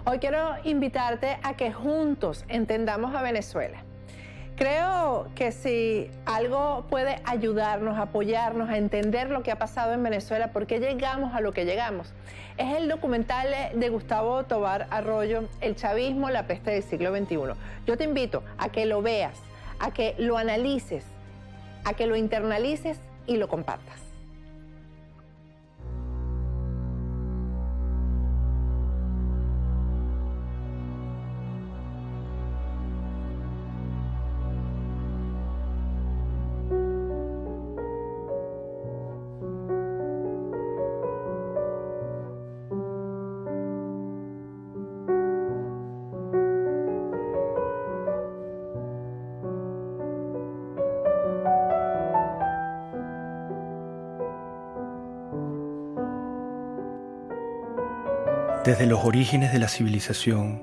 Hoy quiero invitarte a que juntos entendamos a Venezuela. Creo que si algo puede ayudarnos, apoyarnos a entender lo que ha pasado en Venezuela, por qué llegamos a lo que llegamos, es el documental de Gustavo Tovar Arroyo, El chavismo, la peste del siglo XXI. Yo te invito a que lo veas, a que lo analices, a que lo internalices y lo compartas. Desde los orígenes de la civilización,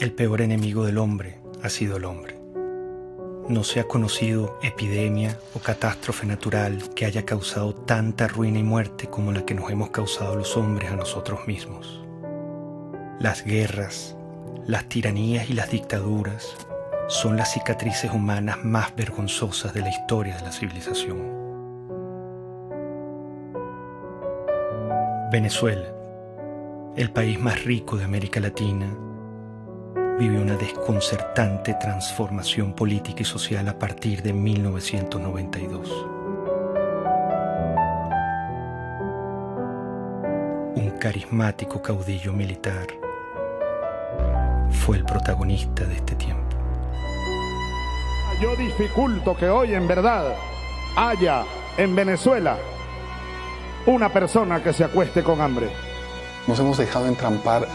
el peor enemigo del hombre ha sido el hombre. No se ha conocido epidemia o catástrofe natural que haya causado tanta ruina y muerte como la que nos hemos causado los hombres a nosotros mismos. Las guerras, las tiranías y las dictaduras son las cicatrices humanas más vergonzosas de la historia de la civilización. Venezuela, el país más rico de América Latina, vive una desconcertante transformación política y social a partir de 1992. Un carismático caudillo militar fue el protagonista de este tiempo. Yo dificulto que hoy en verdad haya en Venezuela una persona que se acueste con hambre. Nos hemos dejado entrampar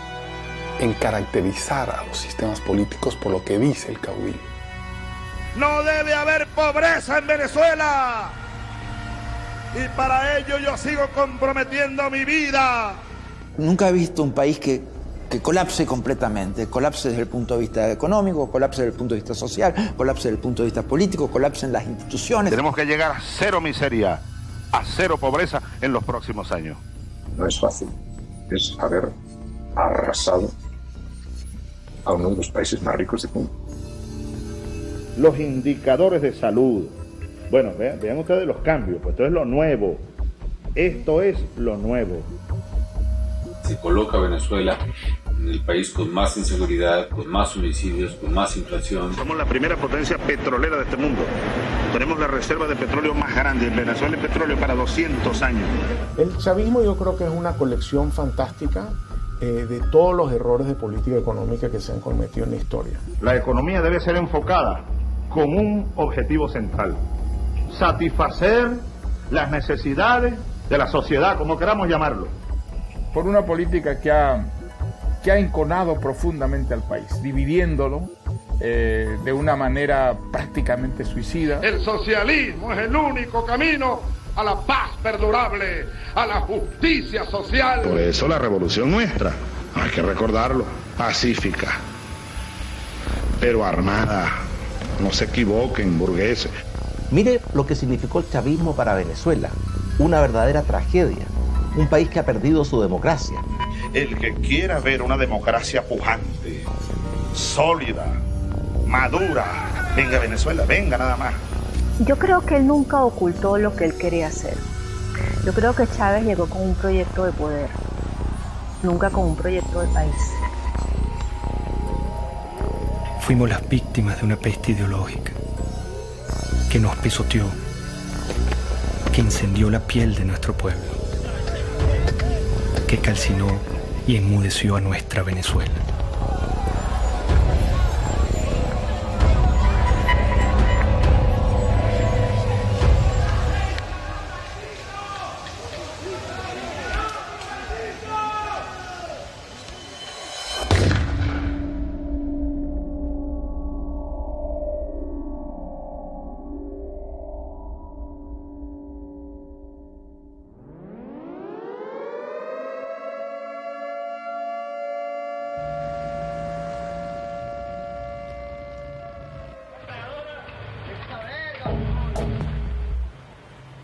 en caracterizar a los sistemas políticos por lo que dice el caudillo. No debe haber pobreza en Venezuela. Y para ello yo sigo comprometiendo mi vida. Nunca he visto un país que colapse completamente. Colapse desde el punto de vista económico, colapse desde el punto de vista social, colapse desde el punto de vista político, colapse en las instituciones. Tenemos que llegar a cero miseria, a cero pobreza en los próximos años. No es fácil. Es haber arrasado a uno de los países más ricos del mundo. Los indicadores de salud. Bueno, vean ustedes los cambios, pues esto es lo nuevo. Esto es lo nuevo. Se coloca a Venezuela en el país con más inseguridad, con más homicidios, con más inflación. Somos la primera potencia petrolera de este mundo. Tenemos la reserva de petróleo más grande. En Venezuela hay petróleo para 200 años. El chavismo yo creo que es una colección fantástica de todos los errores de política económica que se han cometido en la historia. La economía debe ser enfocada con un objetivo central: satisfacer las necesidades de la sociedad, como queramos llamarlo. Por una política que ha enconado profundamente al país, dividiéndolo de una manera prácticamente suicida. El socialismo es el único camino a la paz perdurable, a la justicia social. Por eso la revolución nuestra, hay que recordarlo, pacífica, pero armada. No se equivoquen, burgueses. Mire lo que significó el chavismo para Venezuela. Una verdadera tragedia. Un país que ha perdido su democracia. El que quiera ver una democracia pujante, sólida, madura, venga a Venezuela, venga nada más. Yo creo que él nunca ocultó lo que él quería hacer. Yo creo que Chávez llegó con un proyecto de poder, nunca con un proyecto de país. Fuimos las víctimas de una peste ideológica que nos pisoteó, que incendió la piel de nuestro pueblo, que calcinó y enmudeció a nuestra Venezuela.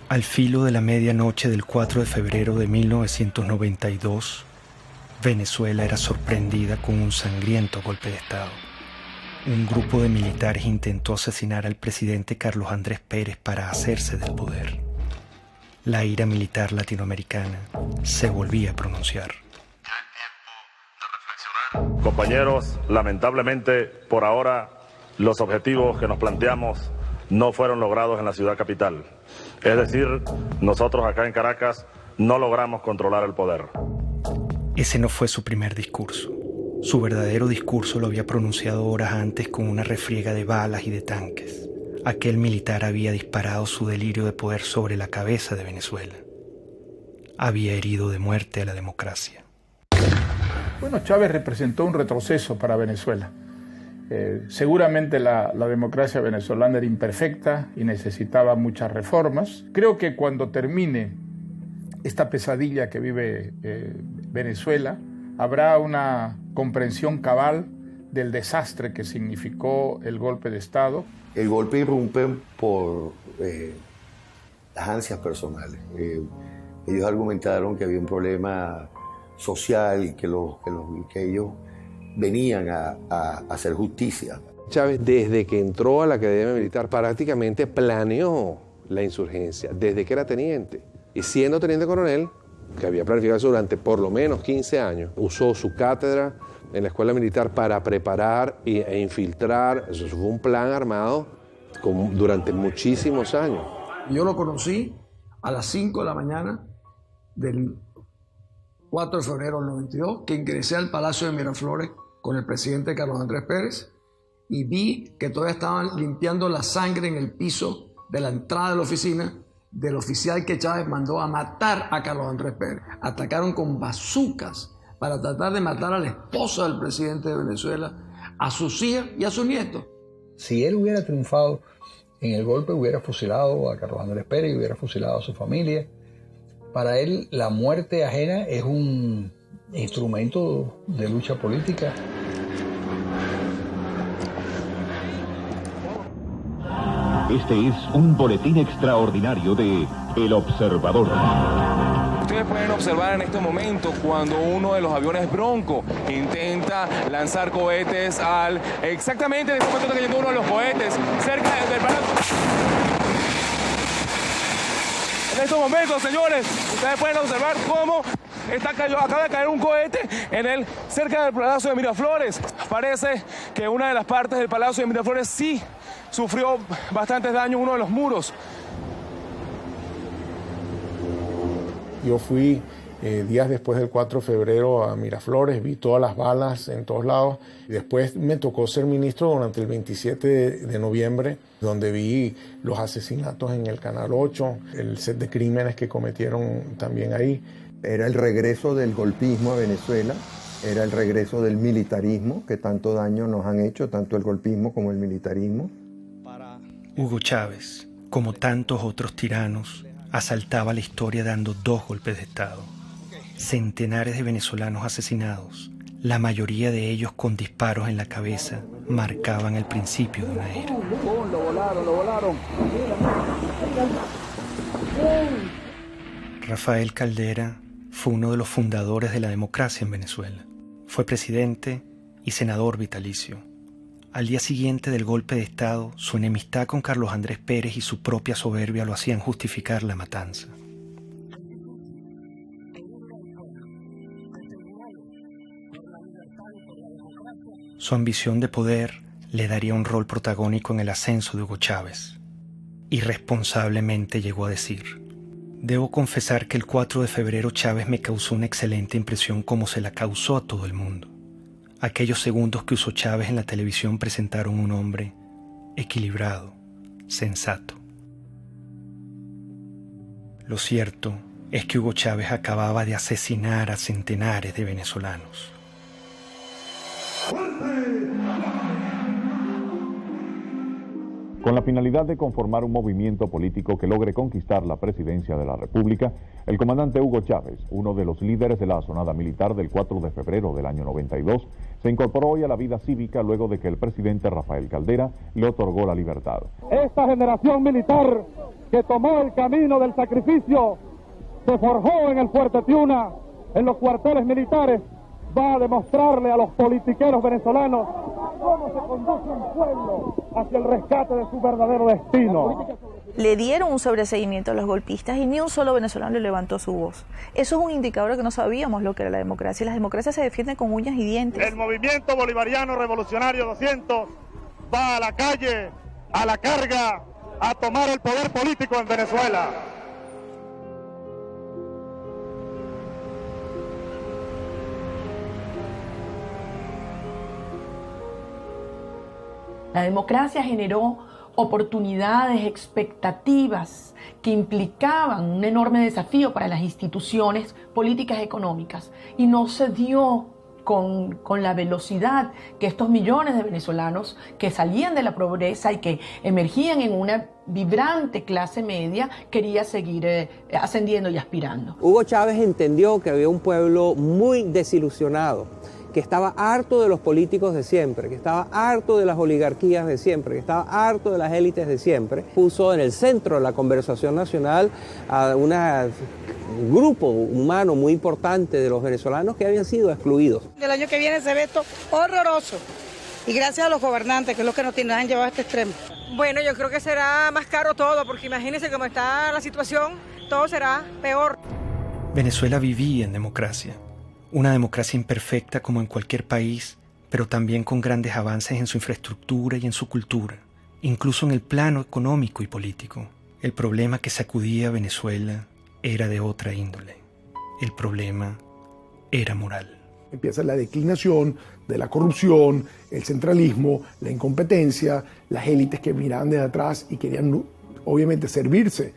Al filo de la medianoche del 4 de febrero de 1992, Venezuela era sorprendida con un sangriento golpe de Estado. Un grupo de militares intentó asesinar al presidente Carlos Andrés Pérez para hacerse del poder. La ira militar latinoamericana se volvía a pronunciar. Compañeros, lamentablemente, por ahora, los objetivos que nos planteamos no fueron logrados en la ciudad capital. Es decir, nosotros acá en Caracas no logramos controlar el poder. Ese no fue su primer discurso. Su verdadero discurso lo había pronunciado horas antes con una refriega de balas y de tanques. Aquel militar había disparado su delirio de poder sobre la cabeza de Venezuela. Había herido de muerte a la democracia. Bueno, Chávez representó un retroceso para Venezuela. Seguramente la democracia venezolana era imperfecta y necesitaba muchas reformas. Creo que cuando termine esta pesadilla que vive Venezuela, habrá una comprensión cabal del desastre que significó el golpe de Estado. El golpe irrumpe por las ansias personales. Ellos argumentaron que había un problema social y que ellos venían a hacer justicia. Chávez, desde que entró a la Academia Militar, prácticamente planeó la insurgencia, desde que era teniente. Y siendo teniente coronel, que había planificado eso durante por lo menos 15 años, usó su cátedra en la escuela militar para preparar e infiltrar. Eso fue un plan armado durante muchísimos años. Yo lo conocí a las 5 de la mañana del 4 de febrero del 92, que ingresé al Palacio de Miraflores con el presidente Carlos Andrés Pérez y vi que todavía estaban limpiando la sangre en el piso de la entrada de la oficina del oficial que Chávez mandó a matar a Carlos Andrés Pérez. Atacaron con bazucas para tratar de matar a la esposa del presidente de Venezuela, a sus hijas y a sus nietos. Si él hubiera triunfado en el golpe, hubiera fusilado a Carlos Andrés Pérez y hubiera fusilado a su familia. Para él, la muerte ajena es un instrumento de lucha política. Este es un boletín extraordinario de El Observador. Ustedes pueden observar en este momento cuando uno de los aviones Bronco intenta lanzar cohetes exactamente en este momento está cayendo uno de los cohetes cerca del Palacio. En estos momentos, señores, ustedes pueden observar cómo acaba de caer un cohete cerca del Palacio de Miraflores. Parece que una de las partes del Palacio de Miraflores sí sufrió bastantes daños, uno de los muros. Yo fui días después del 4 de febrero a Miraflores, vi todas las balas en todos lados. Y después me tocó ser ministro durante el 27 de noviembre, donde vi los asesinatos en el Canal 8, el set de crímenes que cometieron también ahí. Era el regreso del golpismo a Venezuela, era el regreso del militarismo, que tanto daño nos han hecho, tanto el golpismo como el militarismo. Hugo Chávez, como tantos otros tiranos, asaltaba la historia dando 2 golpes de Estado. Centenares de venezolanos asesinados, la mayoría de ellos con disparos en la cabeza, marcaban el principio de una era. Lo volaron. Rafael Caldera fue uno de los fundadores de la democracia en Venezuela. Fue presidente y senador vitalicio. Al día siguiente del golpe de Estado, su enemistad con Carlos Andrés Pérez y su propia soberbia lo hacían justificar la matanza. Su ambición de poder le daría un rol protagónico en el ascenso de Hugo Chávez. Irresponsablemente llegó a decir: debo confesar que el 4 de febrero Chávez me causó una excelente impresión como se la causó a todo el mundo. Aquellos segundos que usó Chávez en la televisión presentaron un hombre equilibrado, sensato. Lo cierto es que Hugo Chávez acababa de asesinar a centenares de venezolanos. Con la finalidad de conformar un movimiento político que logre conquistar la presidencia de la República, el comandante Hugo Chávez, uno de los líderes de la asonada militar del 4 de febrero del año 92, se incorporó hoy a la vida cívica luego de que el presidente Rafael Caldera le otorgó la libertad. Esta generación militar que tomó el camino del sacrificio se forjó en el Fuerte Tiuna, en los cuarteles militares, va a demostrarle a los politiqueros venezolanos cómo se conduce un pueblo hacia el rescate de su verdadero destino. Le dieron un sobreseimiento a los golpistas y ni un solo venezolano le levantó su voz. Eso es un indicador de que no sabíamos lo que era la democracia. Las democracias se defienden con uñas y dientes. El movimiento bolivariano revolucionario 200 va a la calle, a la carga, a tomar el poder político en Venezuela. La democracia generó oportunidades, expectativas que implicaban un enorme desafío para las instituciones políticas y económicas, y no se dio con la velocidad que estos millones de venezolanos que salían de la pobreza y que emergían en una vibrante clase media quería seguir ascendiendo y aspirando. Hugo Chávez entendió que había un pueblo muy desilusionado, que estaba harto de los políticos de siempre, que estaba harto de las oligarquías de siempre, que estaba harto de las élites de siempre. Puso en el centro de la conversación nacional a un grupo humano muy importante de los venezolanos que habían sido excluidos. El año que viene se ve esto horroroso, y gracias a los gobernantes, que es lo que nos han llevado a este extremo. Bueno, yo creo que será más caro todo, porque imagínense cómo está la situación, todo será peor. Venezuela vivía en democracia. Una democracia imperfecta como en cualquier país, pero también con grandes avances en su infraestructura y en su cultura, incluso en el plano económico y político. El problema que sacudía a Venezuela era de otra índole. El problema era moral. Empieza la declinación de la corrupción, el centralismo, la incompetencia, las élites que miraban desde atrás y querían obviamente servirse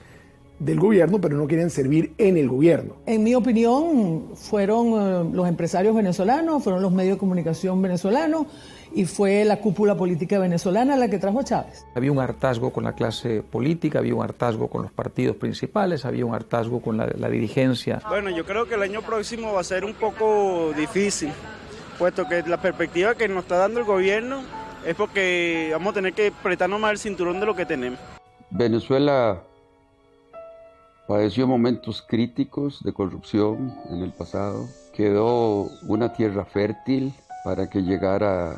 del gobierno, pero no querían servir en el gobierno. En mi opinión, fueron los empresarios venezolanos, fueron los medios de comunicación venezolanos y fue la cúpula política venezolana la que trajo a Chávez. Había un hartazgo con la clase política, había un hartazgo con los partidos principales, había un hartazgo con la dirigencia. Bueno, yo creo que el año próximo va a ser un poco difícil, puesto que la perspectiva que nos está dando el gobierno es porque vamos a tener que apretarnos más el cinturón de lo que tenemos. Venezuela padeció momentos críticos de corrupción en el pasado. Quedó una tierra fértil para que llegara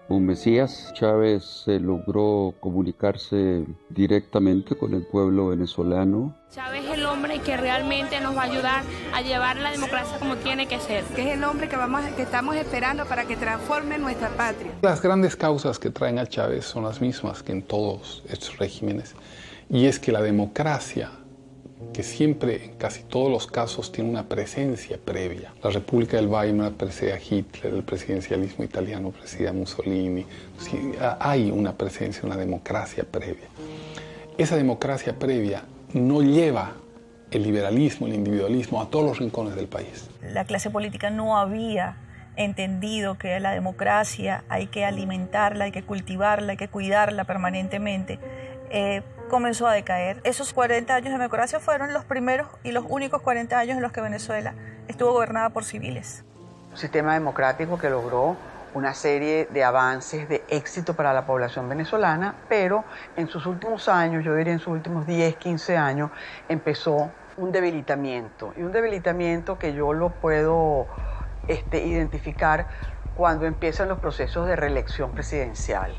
un Mesías. Chávez logró comunicarse directamente con el pueblo venezolano. Chávez es el hombre que realmente nos va a ayudar a llevar la democracia como tiene que ser. Que es el hombre que estamos esperando para que transforme nuestra patria. Las grandes causas que traen a Chávez son las mismas que en todos estos regímenes, y es que la democracia, que siempre, en casi todos los casos, tiene una presencia previa. La República del Weimar precede a Hitler, el presidencialismo italiano precede a Mussolini. Sí, hay una presencia, una democracia previa. Esa democracia previa no lleva el liberalismo, el individualismo a todos los rincones del país. La clase política no había entendido que la democracia hay que alimentarla, hay que cultivarla, hay que cuidarla permanentemente. Comenzó a decaer. Esos 40 años de democracia fueron los primeros y los únicos 40 años en los que Venezuela estuvo gobernada por civiles. Un sistema democrático que logró una serie de avances de éxito para la población venezolana, pero en sus últimos años, yo diría en sus últimos 10, 15 años, empezó un debilitamiento. Y un debilitamiento que yo lo puedo identificar cuando empiezan los procesos de reelección presidencial.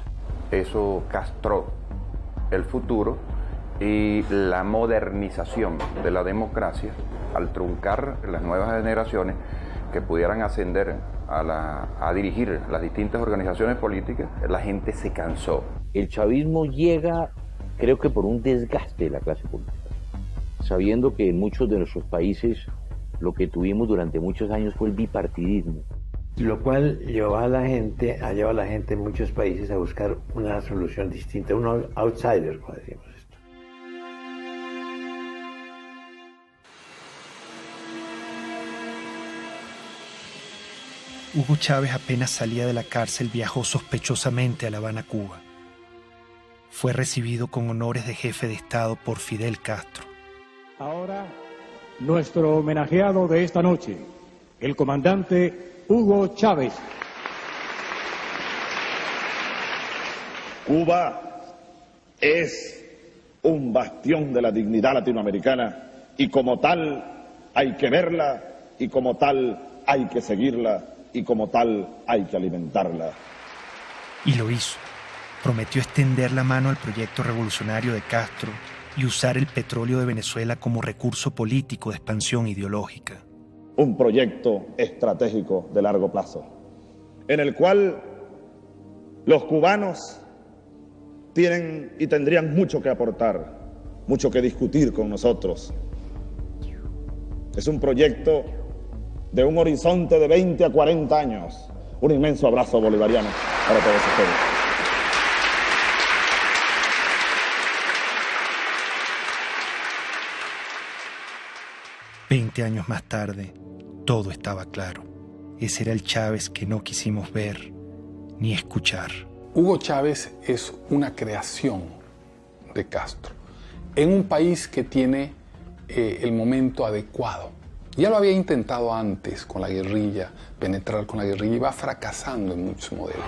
Eso castró el futuro y la modernización de la democracia al truncar las nuevas generaciones que pudieran ascender a dirigir las distintas organizaciones políticas. La gente se cansó. El chavismo llega, creo que por un desgaste de la clase política, sabiendo que en muchos de nuestros países lo que tuvimos durante muchos años fue el bipartidismo. Lo cual llevó a la gente en muchos países a buscar una solución distinta, un outsider, como decimos esto. Hugo Chávez apenas salía de la cárcel viajó sospechosamente a La Habana, Cuba. Fue recibido con honores de jefe de Estado por Fidel Castro. Ahora, nuestro homenajeado de esta noche, el comandante Hugo Chávez. Cuba es un bastión de la dignidad latinoamericana y como tal hay que verla y como tal hay que seguirla y como tal hay que alimentarla. Y lo hizo. Prometió extender la mano al proyecto revolucionario de Castro y usar el petróleo de Venezuela como recurso político de expansión ideológica. Un proyecto estratégico de largo plazo, en el cual los cubanos tienen y tendrían mucho que aportar, mucho que discutir con nosotros. Es un proyecto de un horizonte de 20 a 40 años. Un inmenso abrazo bolivariano para todos ustedes. Veinte años más tarde, todo estaba claro. Ese era el Chávez que no quisimos ver ni escuchar. Hugo Chávez es una creación de Castro en un país que tiene el momento adecuado. Ya lo había intentado antes con la guerrilla, penetrar con la guerrilla, y va fracasando en muchos modelos.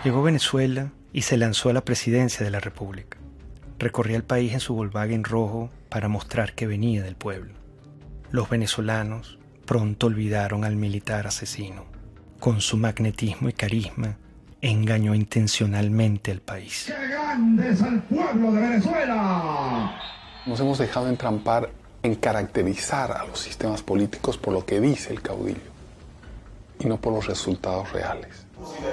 Llegó a Venezuela y se lanzó a la presidencia de la República. Recorría el país en su Volkswagen rojo para mostrar que venía del pueblo. Los venezolanos pronto olvidaron al militar asesino. Con su magnetismo y carisma, engañó intencionalmente al país. ¡Qué grande es el pueblo de Venezuela! Nos hemos dejado entrampar en caracterizar a los sistemas políticos por lo que dice el caudillo y no por los resultados reales.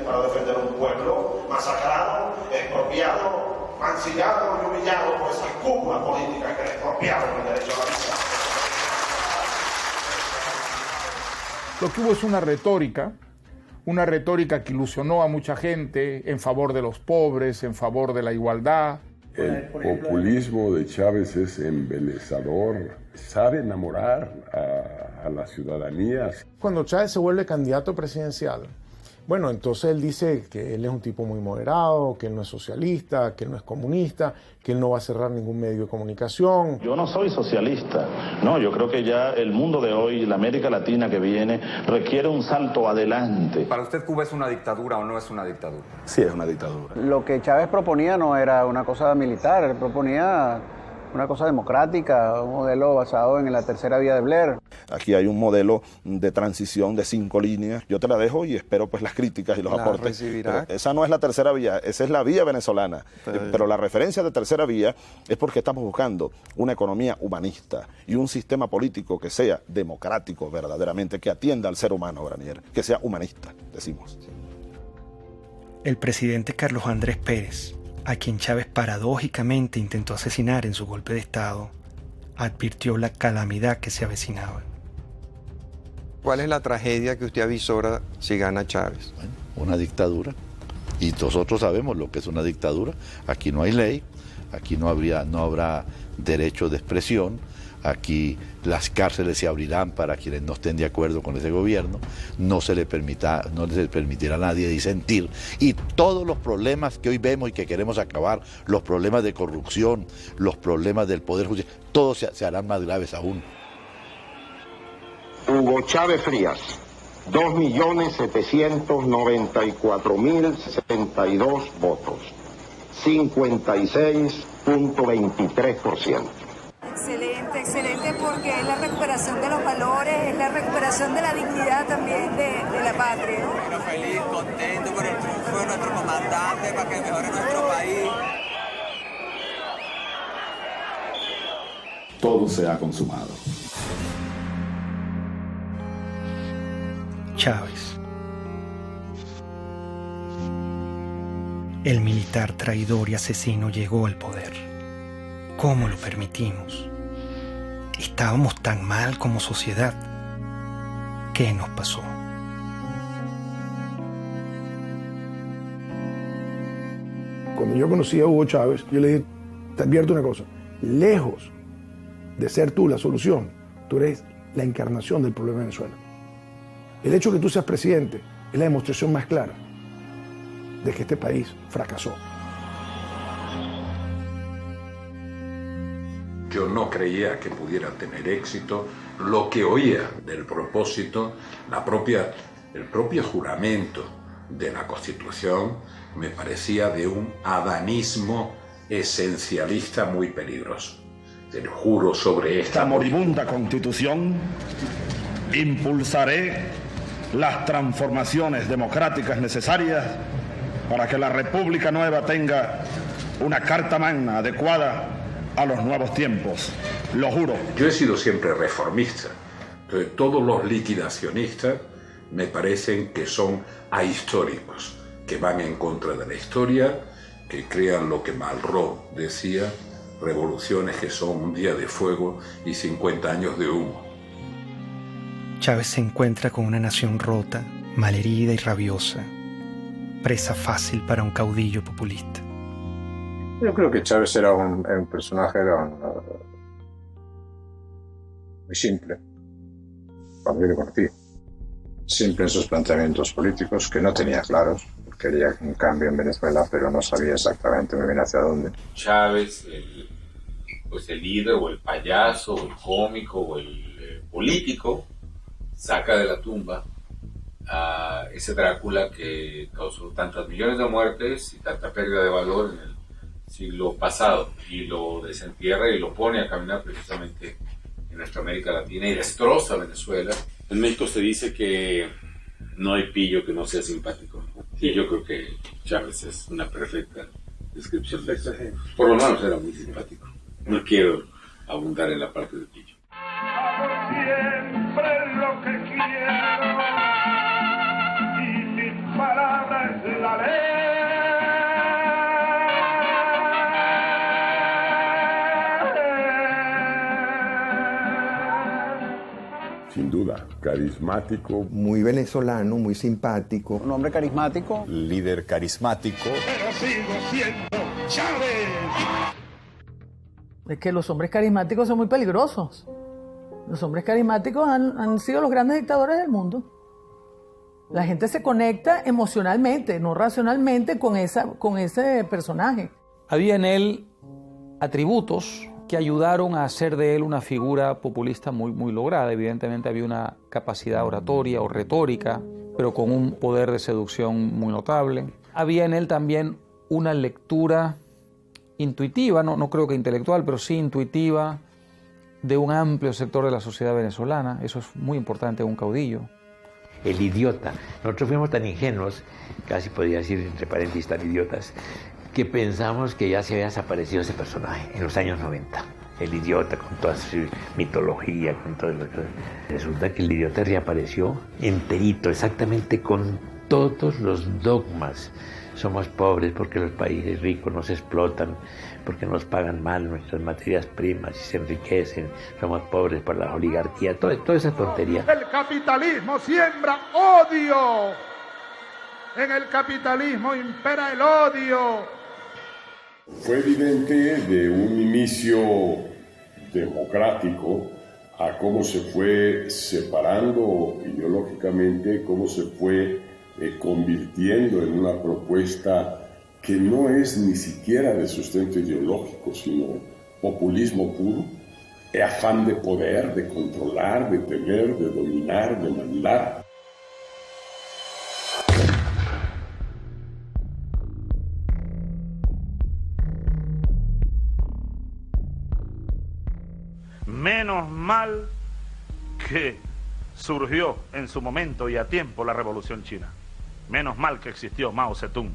Para defender un pueblo masacrado, expropiado, mancillado y humillado por esas cúpulas políticas que le expropiaron el derecho a la vida. Lo que hubo es una retórica que ilusionó a mucha gente en favor de los pobres, en favor de la igualdad. El populismo de Chávez es embelezador, sabe enamorar a la ciudadanía. Cuando Chávez se vuelve candidato presidencial, bueno, entonces él dice que él es un tipo muy moderado, que él no es socialista, que él no es comunista, que él no va a cerrar ningún medio de comunicación. Yo no soy socialista, no, yo creo que ya el mundo de hoy, la América Latina que viene, requiere un salto adelante. ¿Para usted Cuba es una dictadura o no es una dictadura? Sí, es una dictadura. Lo que Chávez proponía no era una cosa militar, él proponía una cosa democrática, un modelo basado en la tercera vía de Blair. Aquí hay un modelo de transición de 5 líneas. Yo te la dejo y espero pues las críticas y los aportes. Pero esa no es la tercera vía, esa es la vía venezolana. Pero la referencia de tercera vía es porque estamos buscando una economía humanista y un sistema político que sea democrático verdaderamente, que atienda al ser humano, Granier, que sea humanista, decimos. El presidente Carlos Andrés Pérez, a quien Chávez paradójicamente intentó asesinar en su golpe de Estado, advirtió la calamidad que se avecinaba. ¿Cuál es la tragedia que usted avisora si gana Chávez? Bueno, una dictadura. Y nosotros sabemos lo que es una dictadura. Aquí no hay ley, aquí no habrá derecho de expresión, aquí las cárceles se abrirán para quienes no estén de acuerdo con ese gobierno, no se le permitirá a nadie disentir, y todos los problemas que hoy vemos y que queremos acabar, los problemas de corrupción, los problemas del poder judicial, todos se harán más graves aún. Hugo Chávez Frías, 2.794.062 votos, 56.23%. Excelente, excelente, porque es la recuperación de los valores, es la recuperación de la dignidad también de la patria. Bueno, feliz, contento por el triunfo de nuestro comandante para que mejore nuestro país. Todo se ha consumado. Chávez. El militar traidor y asesino llegó al poder. ¿Cómo lo permitimos? ¿Estábamos tan mal como sociedad? ¿Qué nos pasó? Cuando yo conocí a Hugo Chávez, yo le dije, te advierto una cosa, lejos de ser tú la solución, tú eres la encarnación del problema de Venezuela. El hecho de que tú seas presidente es la demostración más clara de que este país fracasó. Yo no creía que pudiera tener éxito. Lo que oía del propósito, el propio juramento de la Constitución, me parecía de un adanismo esencialista muy peligroso. Te juro sobre esta moribunda Constitución, impulsaré las transformaciones democráticas necesarias para que la República Nueva tenga una carta magna adecuada a los nuevos tiempos. Lo juro. Yo he sido siempre reformista. Entonces, todos los liquidacionistas me parecen que son ahistóricos, que van en contra de la historia, que crean lo que Malraux decía, revoluciones que son un día de fuego y 50 años de humo. Chávez se encuentra con una nación rota, malherida y rabiosa, presa fácil para un caudillo populista. Yo creo que Chávez era un personaje muy simple, cuando yo le conocí. Simple en sus planteamientos políticos, que no tenía claros. Quería un cambio en Venezuela, pero no sabía exactamente muy bien hacia dónde. Chávez, el líder o el payaso o el cómico o el político, saca de la tumba a ese Drácula que causó tantas millones de muertes y tanta pérdida de valor en el siglo pasado, y lo desentierra y lo pone a caminar precisamente en nuestra América Latina y destroza Venezuela. En México se dice que no hay pillo que no sea simpático, y yo creo que Chávez es una perfecta descripción de eso. Por lo menos era muy simpático. No quiero abundar en la parte de pillo. Siempre lo que quiero y mis palabras es la ley. Sin duda, carismático. Muy venezolano, muy simpático. Un hombre carismático. Líder carismático. Pero sigo siendo Chávez. Es que los hombres carismáticos son muy peligrosos. Los hombres carismáticos han sido los grandes dictadores del mundo. La gente se conecta emocionalmente, no racionalmente, con ese personaje. Había en él atributos que ayudaron a hacer de él una figura populista muy lograda. Evidentemente había una capacidad oratoria o retórica, pero con un poder de seducción muy notable. Había en él también una lectura intuitiva, no creo que intelectual, pero sí intuitiva, de un amplio sector de la sociedad venezolana. Eso es muy importante en un caudillo. El idiota. Nosotros fuimos tan ingenuos, casi podría decir entre paréntesis tan idiotas, que pensamos que ya se había desaparecido ese personaje en los años 90. El idiota con toda su mitología, con todo lo que... Resulta que el idiota reapareció enterito, exactamente con todos los dogmas. Somos pobres porque los países ricos nos explotan, porque nos pagan mal nuestras materias primas y se enriquecen. Somos pobres por la oligarquía, toda esa tontería. El capitalismo siembra odio. En el capitalismo impera el odio. Fue evidente de un inicio democrático a cómo se fue separando ideológicamente, cómo se fue convirtiendo en una propuesta que no es ni siquiera de sustento ideológico, sino populismo puro, afán de poder, de controlar, de tener, de dominar, de mandar. Menos mal que surgió en su momento y a tiempo la Revolución China. Menos mal que existió Mao Zedong.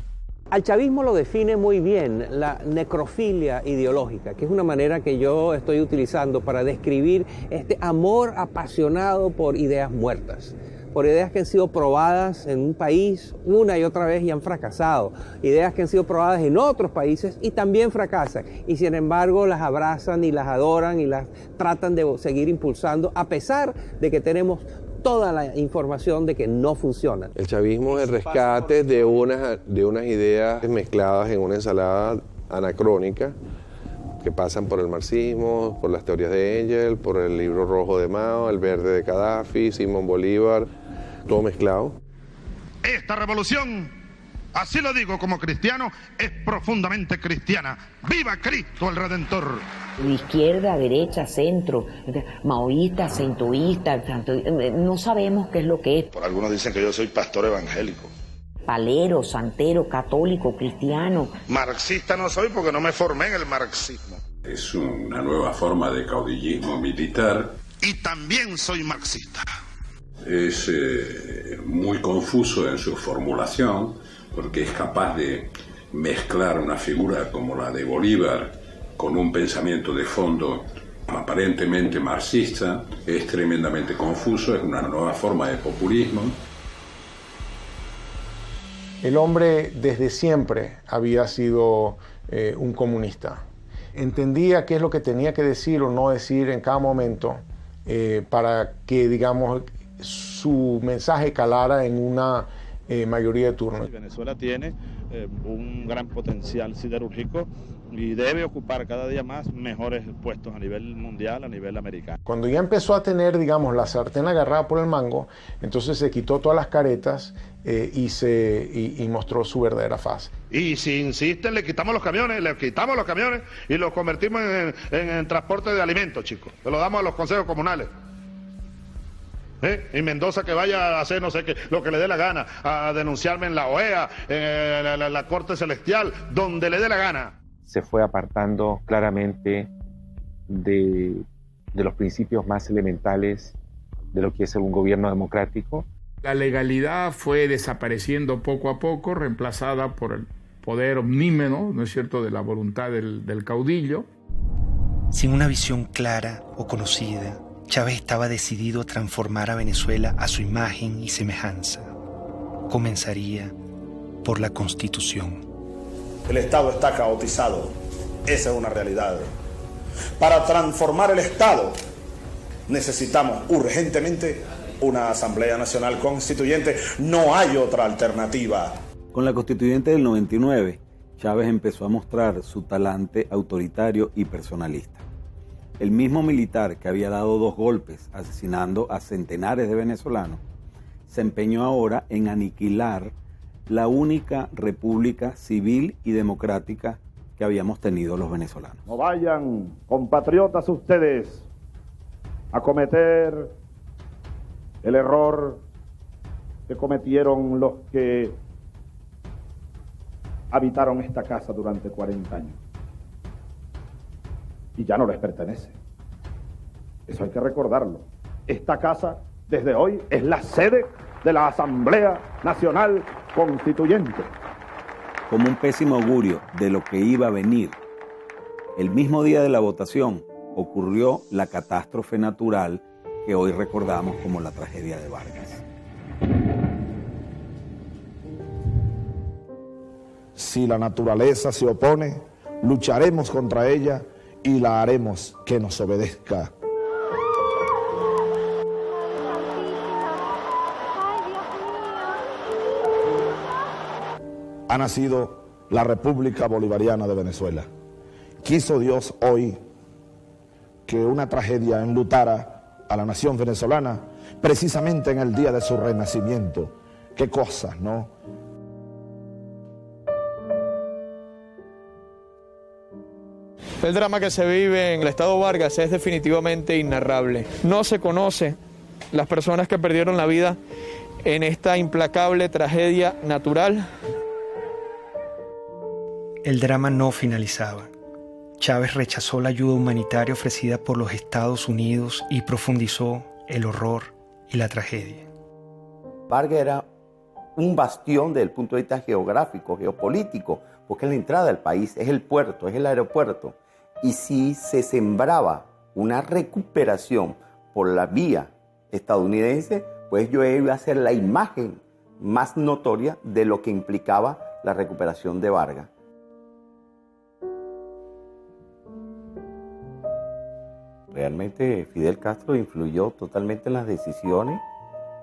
Al chavismo lo define muy bien la necrofilia ideológica, que es una manera que yo estoy utilizando para describir este amor apasionado por ideas muertas, por ideas que han sido probadas en un país una y otra vez y han fracasado, ideas que han sido probadas en otros países y también fracasan, y sin embargo las abrazan y las adoran y las tratan de seguir impulsando a pesar de que tenemos toda la información de que no funciona. El chavismo es el rescate de unas ideas mezcladas en una ensalada anacrónica que pasan por el marxismo, por las teorías de Engels, por el libro rojo de Mao, el verde de Gaddafi, Simón Bolívar, todo mezclado. Esta revolución, así lo digo como cristiano, es profundamente cristiana. ¡Viva Cristo el Redentor! De izquierda, derecha, centro, maoísta, centroísta, no sabemos qué es lo que es. Por algunos dicen que yo soy pastor evangélico. palero, santero, católico, cristiano. Marxista no soy porque no me formé en el marxismo. Es una nueva forma de caudillismo militar. Y también soy marxista. Es muy confuso en su formulación porque es capaz de mezclar una figura como la de Bolívar con un pensamiento de fondo aparentemente marxista. Es tremendamente confuso, es una nueva forma de populismo. El hombre desde siempre había sido un comunista. Entendía qué es lo que tenía que decir o no decir en cada momento para que, digamos, su mensaje calara en una mayoría de turnos. Venezuela tiene un gran potencial siderúrgico y debe ocupar cada día más mejores puestos a nivel mundial, a nivel americano. Cuando ya empezó a tener, digamos, la sartén agarrada por el mango, entonces se quitó todas las caretas y mostró su verdadera faz. Y si insisten, le quitamos los camiones y los convertimos en transporte de alimentos, chicos. Se lo damos a los consejos comunales. Y Mendoza que vaya a hacer no sé qué, lo que le dé la gana, a denunciarme en la OEA, en la Corte Celestial, donde le dé la gana. Se fue apartando claramente de los principios más elementales de lo que es un gobierno democrático. La legalidad fue desapareciendo poco a poco, reemplazada por el poder omnímodo, ¿no es cierto?, de la voluntad del caudillo. Sin una visión clara o conocida, Chávez estaba decidido a transformar a Venezuela a su imagen y semejanza. Comenzaría por la Constitución. El Estado está caotizado, esa es una realidad. Para transformar el Estado necesitamos urgentemente una Asamblea Nacional Constituyente, no hay otra alternativa. Con la Constituyente del 99, Chávez empezó a mostrar su talante autoritario y personalista. El mismo militar que había dado 2 golpes asesinando a centenares de venezolanos, se empeñó ahora en aniquilar la única república civil y democrática que habíamos tenido los venezolanos. No vayan, compatriotas, ustedes a cometer el error que cometieron los que habitaron esta casa durante 40 años. Y ya no les pertenece. Eso hay que recordarlo. Esta casa, desde hoy, es la sede de la Asamblea Nacional Constituyente. Como un pésimo augurio de lo que iba a venir, el mismo día de la votación ocurrió la catástrofe natural que hoy recordamos como la tragedia de Vargas. Si la naturaleza se opone, lucharemos contra ella y la haremos que nos obedezca. Ha nacido la República Bolivariana de Venezuela. Quiso Dios hoy que una tragedia enlutara a la nación venezolana precisamente en el día de su renacimiento. Qué cosas, ¿no? El drama que se vive en el estado Vargas es definitivamente inarrable. No se conoce las personas que perdieron la vida en esta implacable tragedia natural. El drama no finalizaba. Chávez rechazó la ayuda humanitaria ofrecida por los Estados Unidos y profundizó el horror y la tragedia. Vargas era un bastión desde el punto de vista geográfico, geopolítico, porque es la entrada del país, es el puerto, es el aeropuerto. Y si se sembraba una recuperación por la vía estadounidense, pues yo iba a ser la imagen más notoria de lo que implicaba la recuperación de Vargas. Realmente Fidel Castro influyó totalmente en las decisiones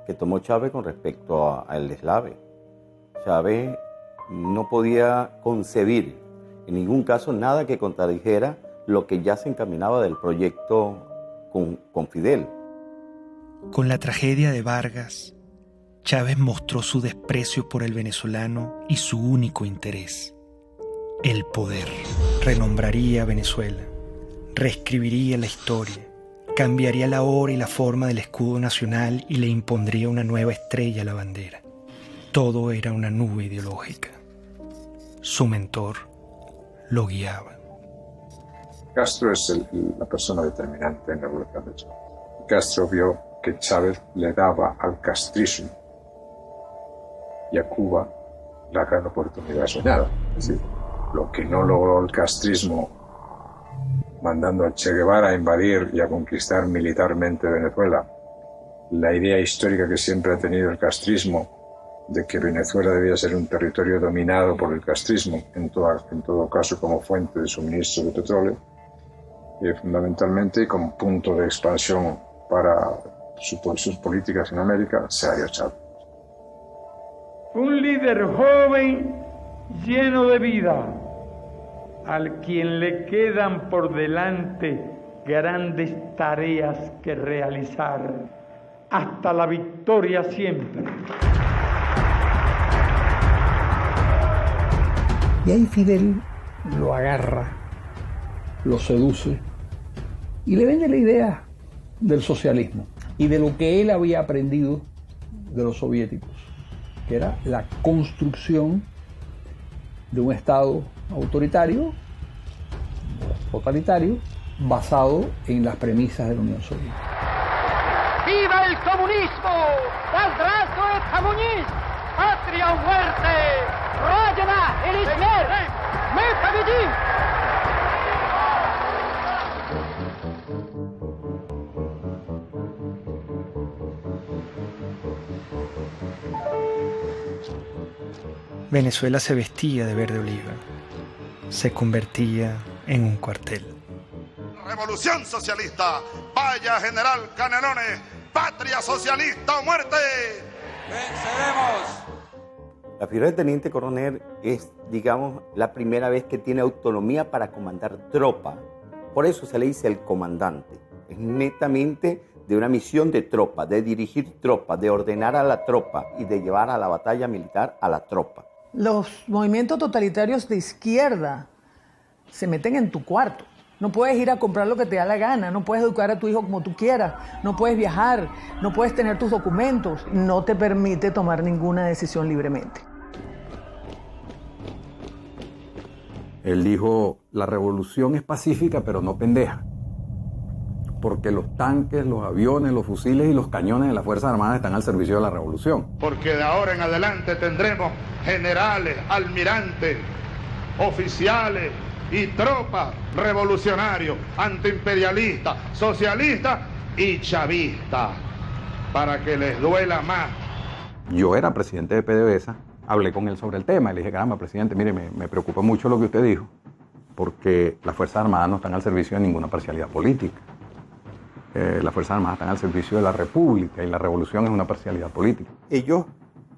que tomó Chávez con respecto al deslave. Chávez no podía concebir en ningún caso nada que contradijera lo que ya se encaminaba del proyecto con Fidel. Con la tragedia de Vargas, Chávez mostró su desprecio por el venezolano y su único interés, el poder. Renombraría a Venezuela, reescribiría la historia, cambiaría la hora y la forma del escudo nacional y le impondría una nueva estrella a la bandera. Todo era una nube ideológica. Su mentor lo guiaba. Castro es la persona determinante en la revolución de Chávez. Castro vio que Chávez le daba al castrismo y a Cuba la gran oportunidad soñada. Es decir, lo que no logró el castrismo mandando a Che Guevara a invadir y a conquistar militarmente Venezuela, la idea histórica que siempre ha tenido el castrismo de que Venezuela debía ser un territorio dominado por el castrismo, en todo caso como fuente de suministro de petróleo, fundamentalmente y como punto de expansión para sus políticas en América, se haya Chávez. Un líder joven, lleno de vida, al quien le quedan por delante grandes tareas que realizar, hasta la victoria siempre. Y ahí Fidel lo agarra, lo seduce y le vende la idea del socialismo y de lo que él había aprendido de los soviéticos, que era la construcción de un Estado autoritario, totalitario, basado en las premisas de la Unión Soviética. ¡Viva el comunismo! ¡Здравствует коммунизм! ¡Patria o muerte! ¡Родина или смерть! ¡Мы победим! Venezuela se vestía de verde oliva. Se convertía en un cuartel. Revolución socialista, vaya General Canelones, patria socialista o muerte. ¡Venceremos! La figura de teniente coronel es, digamos, la primera vez que tiene autonomía para comandar tropa. Por eso se le dice el comandante. Es netamente de una misión de tropa, de dirigir tropa, de ordenar a la tropa y de llevar a la batalla militar a la tropa. Los movimientos totalitarios de izquierda se meten en tu cuarto. No puedes ir a comprar lo que te da la gana, no puedes educar a tu hijo como tú quieras, no puedes viajar, no puedes tener tus documentos, no te permite tomar ninguna decisión libremente. Él dijo, la revolución es pacífica pero no pendeja, porque los tanques, los aviones, los fusiles y los cañones de las Fuerzas Armadas están al servicio de la revolución. Porque de ahora en adelante tendremos generales, almirantes, oficiales y tropas revolucionarios, antiimperialistas, socialistas y chavistas, para que les duela más. Yo era presidente de PDVSA, hablé con él sobre el tema y le dije, caramba, presidente, mire, me preocupa mucho lo que usted dijo, porque las Fuerzas Armadas no están al servicio de ninguna parcialidad política. Las Fuerzas Armadas están al servicio de la República y la revolución es una parcialidad política. Ellos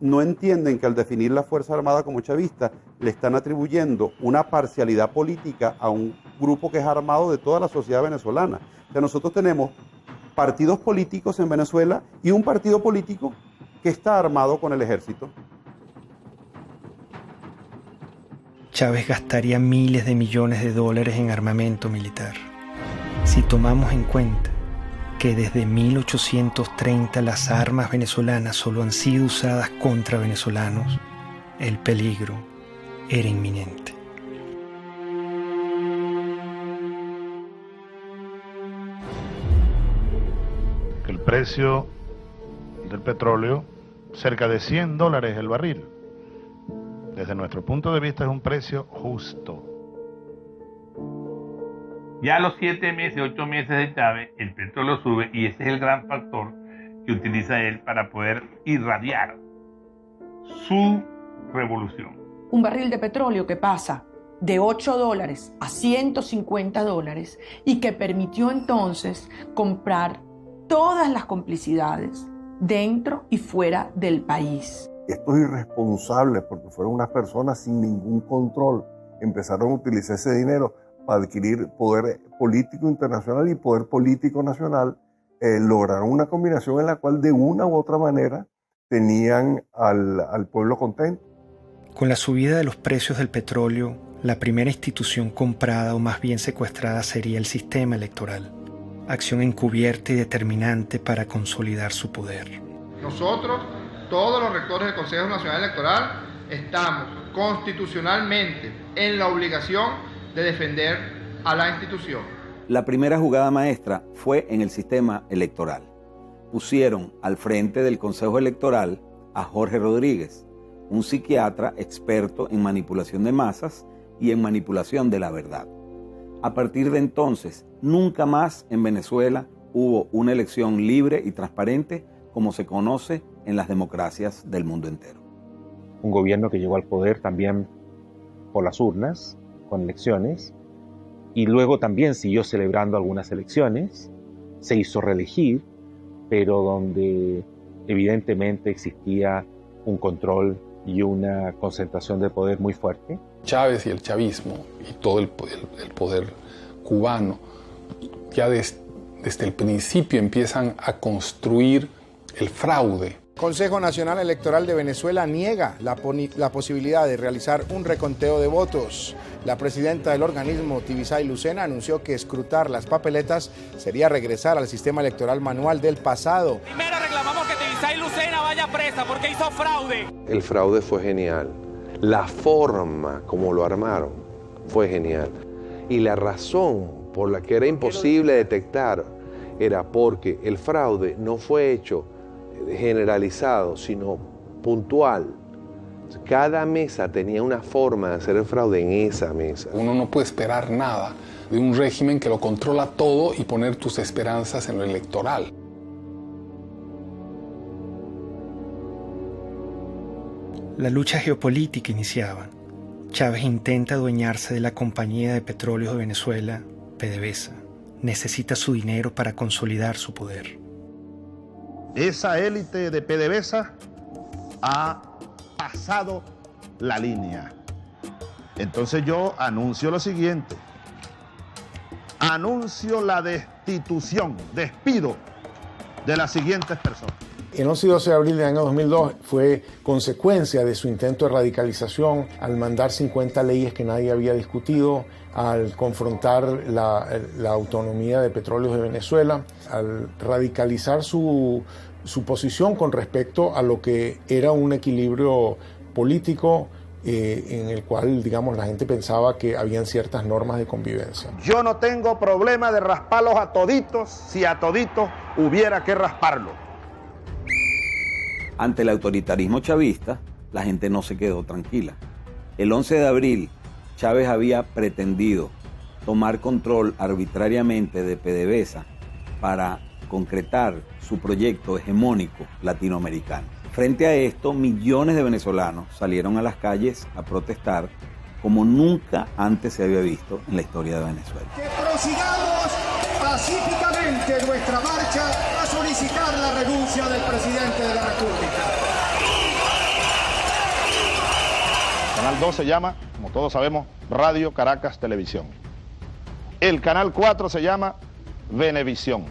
no entienden que al definir la Fuerza Armada como chavista le están atribuyendo una parcialidad política a un grupo que es armado de toda la sociedad venezolana. O sea, nosotros tenemos partidos políticos en Venezuela y un partido político que está armado con el ejército. Chávez gastaría miles de millones de dólares en armamento militar. Si tomamos en cuenta que desde 1830 las armas venezolanas solo han sido usadas contra venezolanos, el peligro era inminente. El precio del petróleo, cerca de $100 el barril. Desde nuestro punto de vista es un precio justo. Ya a los 7 meses, 8 meses de Chávez, el petróleo sube y ese es el gran factor que utiliza él para poder irradiar su revolución. Un barril de petróleo que pasa de $8 a $150 y que permitió entonces comprar todas las complicidades dentro y fuera del país. Estos irresponsables, porque fueron unas personas sin ningún control, empezaron a utilizar ese dinero para adquirir poder político internacional y poder político nacional, lograron una combinación en la cual de una u otra manera tenían al pueblo contento. Con la subida de los precios del petróleo, la primera institución comprada o más bien secuestrada sería el sistema electoral, acción encubierta y determinante para consolidar su poder. Nosotros todos los rectores del Consejo Nacional Electoral estamos constitucionalmente en la obligación de defender a la institución. La primera jugada maestra fue en el sistema electoral. Pusieron al frente del Consejo Electoral a Jorge Rodríguez, un psiquiatra experto en manipulación de masas y en manipulación de la verdad. A partir de entonces, nunca más en Venezuela hubo una elección libre y transparente como se conoce en las democracias del mundo entero. Un gobierno que llegó al poder también por las urnas, con elecciones, y luego también siguió celebrando algunas elecciones, se hizo reelegir, pero donde evidentemente existía un control y una concentración de poder muy fuerte. Chávez y el chavismo y todo el poder cubano ya desde el principio empiezan a construir el fraude. Consejo Nacional Electoral de Venezuela niega la posibilidad de realizar un reconteo de votos. La presidenta del organismo, Tibisay Lucena, anunció que escrutar las papeletas sería regresar al sistema electoral manual del pasado. Primero reclamamos que Tibisay Lucena vaya presa porque hizo fraude. El fraude fue genial. La forma como lo armaron fue genial. Y la razón por la que era imposible detectar era porque el fraude no fue hecho generalizado, sino puntual. Cada mesa tenía una forma de hacer el fraude en esa mesa. Uno no puede esperar nada de un régimen que lo controla todo y poner tus esperanzas en lo electoral. La lucha geopolítica iniciaba. Chávez intenta adueñarse de la compañía de petróleos de Venezuela, PDVSA. Necesita su dinero para consolidar su poder. Esa élite de PDVSA ha pasado la línea. Entonces yo anuncio lo siguiente. Anuncio la destitución, despido de las siguientes personas. El 11 y 12 de abril del año 2002 fue consecuencia de su intento de radicalización al mandar 50 leyes que nadie había discutido, al confrontar la autonomía de petróleos de Venezuela, al radicalizar su posición con respecto a lo que era un equilibrio político en el cual, digamos, la gente pensaba que habían ciertas normas de convivencia. Yo no tengo problema de rasparlos a toditos si a toditos hubiera que rasparlo. Ante el autoritarismo chavista, la gente no se quedó tranquila. El 11 de abril, Chávez había pretendido tomar control arbitrariamente de PDVSA para concretar su proyecto hegemónico latinoamericano. Frente a esto, millones de venezolanos salieron a las calles a protestar como nunca antes se había visto en la historia de Venezuela. Que prosigamos pacíficamente nuestra marcha a solicitar la renuncia del presidente de la República. El canal 2 se llama, como todos sabemos, Radio Caracas Televisión. El canal 4 se llama Venevisión.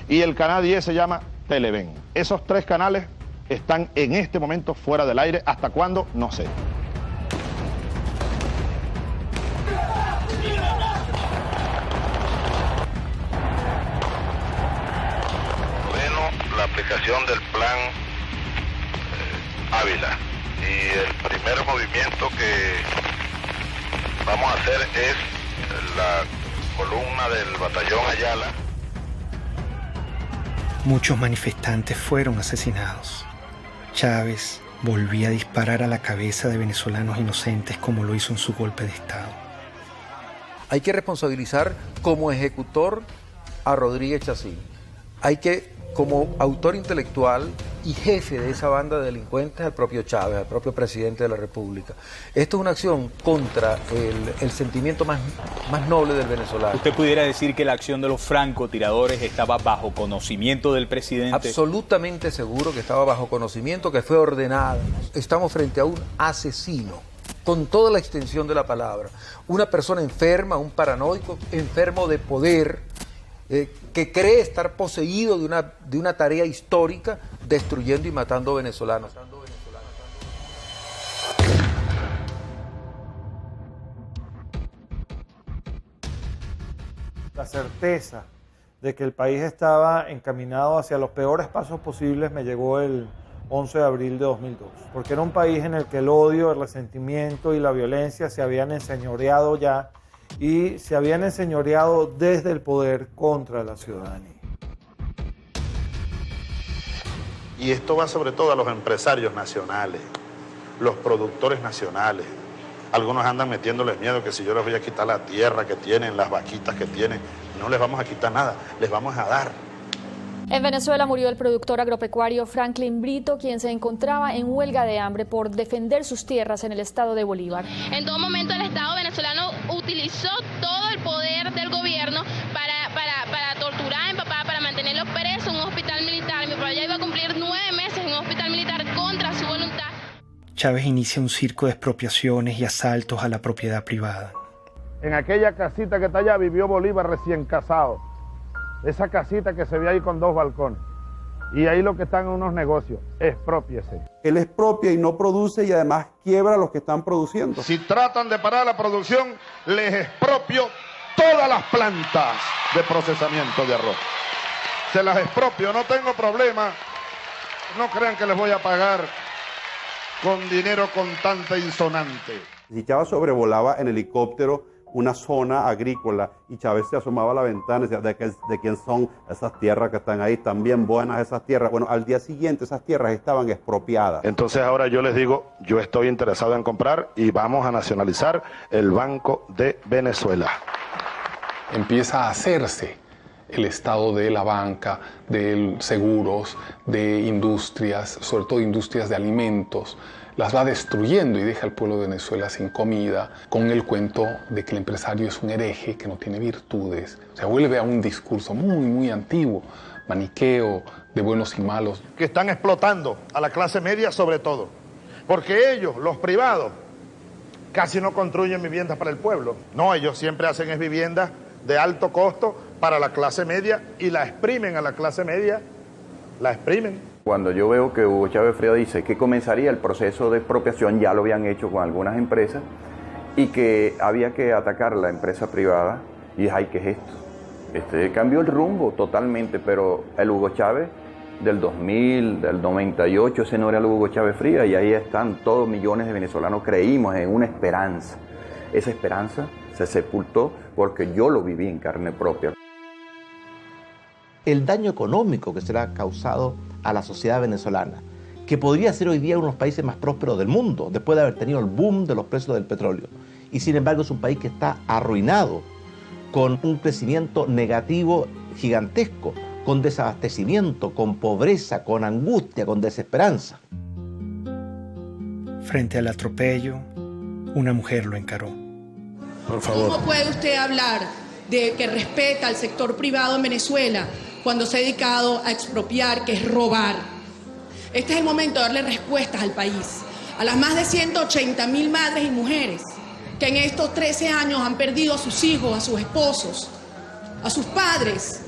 Y el canal 10 se llama Televen. Esos tres canales están en este momento fuera del aire. ¿Hasta cuándo? No sé. La aplicación del plan Ávila. Y el primer movimiento que vamos a hacer es la columna del batallón Ayala. Muchos manifestantes fueron asesinados. Chávez volvía a disparar a la cabeza de venezolanos inocentes como lo hizo en su golpe de Estado. Hay que responsabilizar como ejecutor a Rodríguez Chacín. Hay que, como autor intelectual y jefe de esa banda de delincuentes, al propio Chávez, al propio presidente de la República. Esto es una acción contra el sentimiento más noble del venezolano. ¿Usted pudiera decir que la acción de los francotiradores estaba bajo conocimiento del presidente? Absolutamente seguro que estaba bajo conocimiento, que fue ordenada. Estamos frente a un asesino, con toda la extensión de la palabra. Una persona enferma, un paranoico, enfermo de poder, que cree estar poseído de una tarea histórica, destruyendo y matando venezolanos. La certeza de que el país estaba encaminado hacia los peores pasos posibles me llegó el 11 de abril de 2002, porque era un país en el que el odio, el resentimiento y la violencia se habían enseñoreado ya, y se habían enseñoreado desde el poder contra la ciudadanía. Y esto va sobre todo a los empresarios nacionales, los productores nacionales. Algunos andan metiéndoles miedo que si yo les voy a quitar la tierra que tienen, las vaquitas que tienen, no les vamos a quitar nada, les vamos a dar. En Venezuela murió el productor agropecuario Franklin Brito, quien se encontraba en huelga de hambre por defender sus tierras en el estado de Bolívar. En todo momento el Estado venezolano utilizó todo el poder del gobierno para torturar a mi papá, para mantenerlo preso en un hospital militar. Mi papá ya iba a cumplir 9 meses en un hospital militar contra su voluntad. Chávez inicia un circo de expropiaciones y asaltos a la propiedad privada. En aquella casita que está allá vivió Bolívar recién casado. Esa casita que se ve ahí con 2 balcones. Y ahí lo que están en unos negocios. Exprópiese. Él expropia y no produce y además quiebra a los que están produciendo. Si tratan de parar la producción, les expropio todas las plantas de procesamiento de arroz. Se las expropio, no tengo problema. No crean que les voy a pagar con dinero contante insonante. Y Chávez sobrevolaba en helicóptero una zona agrícola y Chávez se asomaba a la ventana y decía, ¿de quién son esas tierras que están ahí? Están bien buenas esas tierras. Bueno, al día siguiente esas tierras estaban expropiadas. Entonces ahora yo les digo, yo estoy interesado en comprar y vamos a nacionalizar el Banco de Venezuela. Empieza a hacerse el estado de la banca, de seguros, de industrias, sobre todo industrias de alimentos. Las va destruyendo y deja al pueblo de Venezuela sin comida, con el cuento de que el empresario es un hereje, que no tiene virtudes. O sea, vuelve a un discurso muy, muy antiguo, maniqueo, de buenos y malos. Que están explotando a la clase media sobre todo. Porque ellos, los privados, casi no construyen viviendas para el pueblo. No, ellos siempre hacen es viviendas de alto costo para la clase media y la exprimen a la clase media, la exprimen. Cuando yo veo que Hugo Chávez Frías dice que comenzaría el proceso de expropiación, ya lo habían hecho con algunas empresas, y que había que atacar a la empresa privada, y dije, ay, ¿qué es esto? Cambió el rumbo totalmente, pero el Hugo Chávez del 2000, del 98, ese no era el Hugo Chávez Frías, y ahí están todos millones de venezolanos, creímos en una esperanza. Esa esperanza se sepultó porque yo lo viví en carne propia. El daño económico que se le ha causado a la sociedad venezolana, que podría ser hoy día uno de los países más prósperos del mundo, después de haber tenido el boom de los precios del petróleo. Y sin embargo es un país que está arruinado, con un crecimiento negativo gigantesco, con desabastecimiento, con pobreza, con angustia, con desesperanza. Frente al atropello, una mujer lo encaró. Por favor. ¿Cómo puede usted hablar de que respeta al sector privado en Venezuela cuando se ha dedicado a expropiar, que es robar? Este es el momento de darle respuestas al país, a las más de 180.000 madres y mujeres que en estos 13 años han perdido a sus hijos, a sus esposos, a sus padres,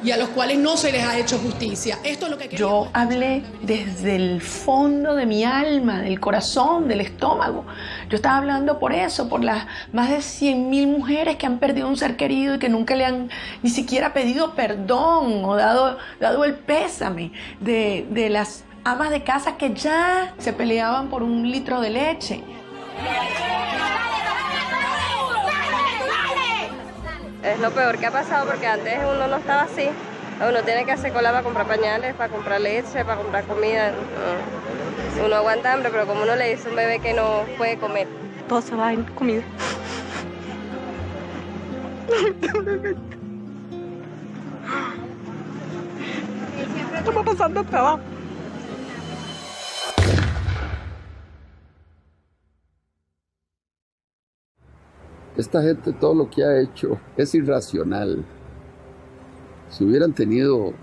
y a los cuales no se les ha hecho justicia. Esto es lo que yo hablé desde el fondo de mi alma, del corazón, del estómago. Yo estaba hablando por eso, por las más de 100.000 mujeres que han perdido un ser querido y que nunca le han ni siquiera pedido perdón o dado el pésame, de las amas de casa que ya se peleaban por un litro de leche. Es lo peor que ha pasado porque antes uno no estaba así. Uno tiene que hacer cola para comprar pañales, para comprar leche, para comprar comida. Uno aguanta hambre, pero como uno le dice a un bebé que no puede comer. Todo se va en comida. Estamos pasando trabajo. Esta gente todo lo que ha hecho es irracional. Si hubieran tenido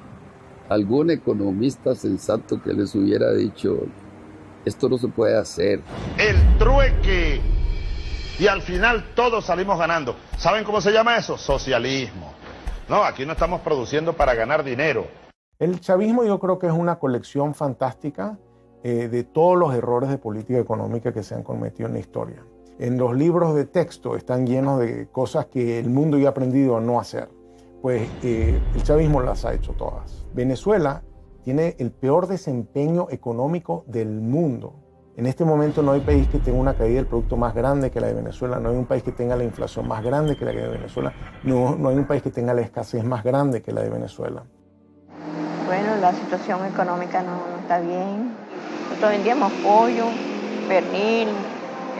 algún economista sensato que les hubiera dicho, esto no se puede hacer. El trueque. Y al final todos salimos ganando. ¿Saben cómo se llama eso? Socialismo. No, aquí no estamos produciendo para ganar dinero. El chavismo yo creo que es una colección fantástica de todos los errores de política económica que se han cometido en la historia. En los libros de texto están llenos de cosas que el mundo ya ha aprendido a no hacer. Pues el chavismo las ha hecho todas. Venezuela tiene el peor desempeño económico del mundo. En este momento no hay país que tenga una caída del producto más grande que la de Venezuela, no hay un país que tenga la inflación más grande que la de Venezuela, no hay un país que tenga la escasez más grande que la de Venezuela. Bueno, la situación económica no está bien. Nosotros vendíamos pollo, pernil,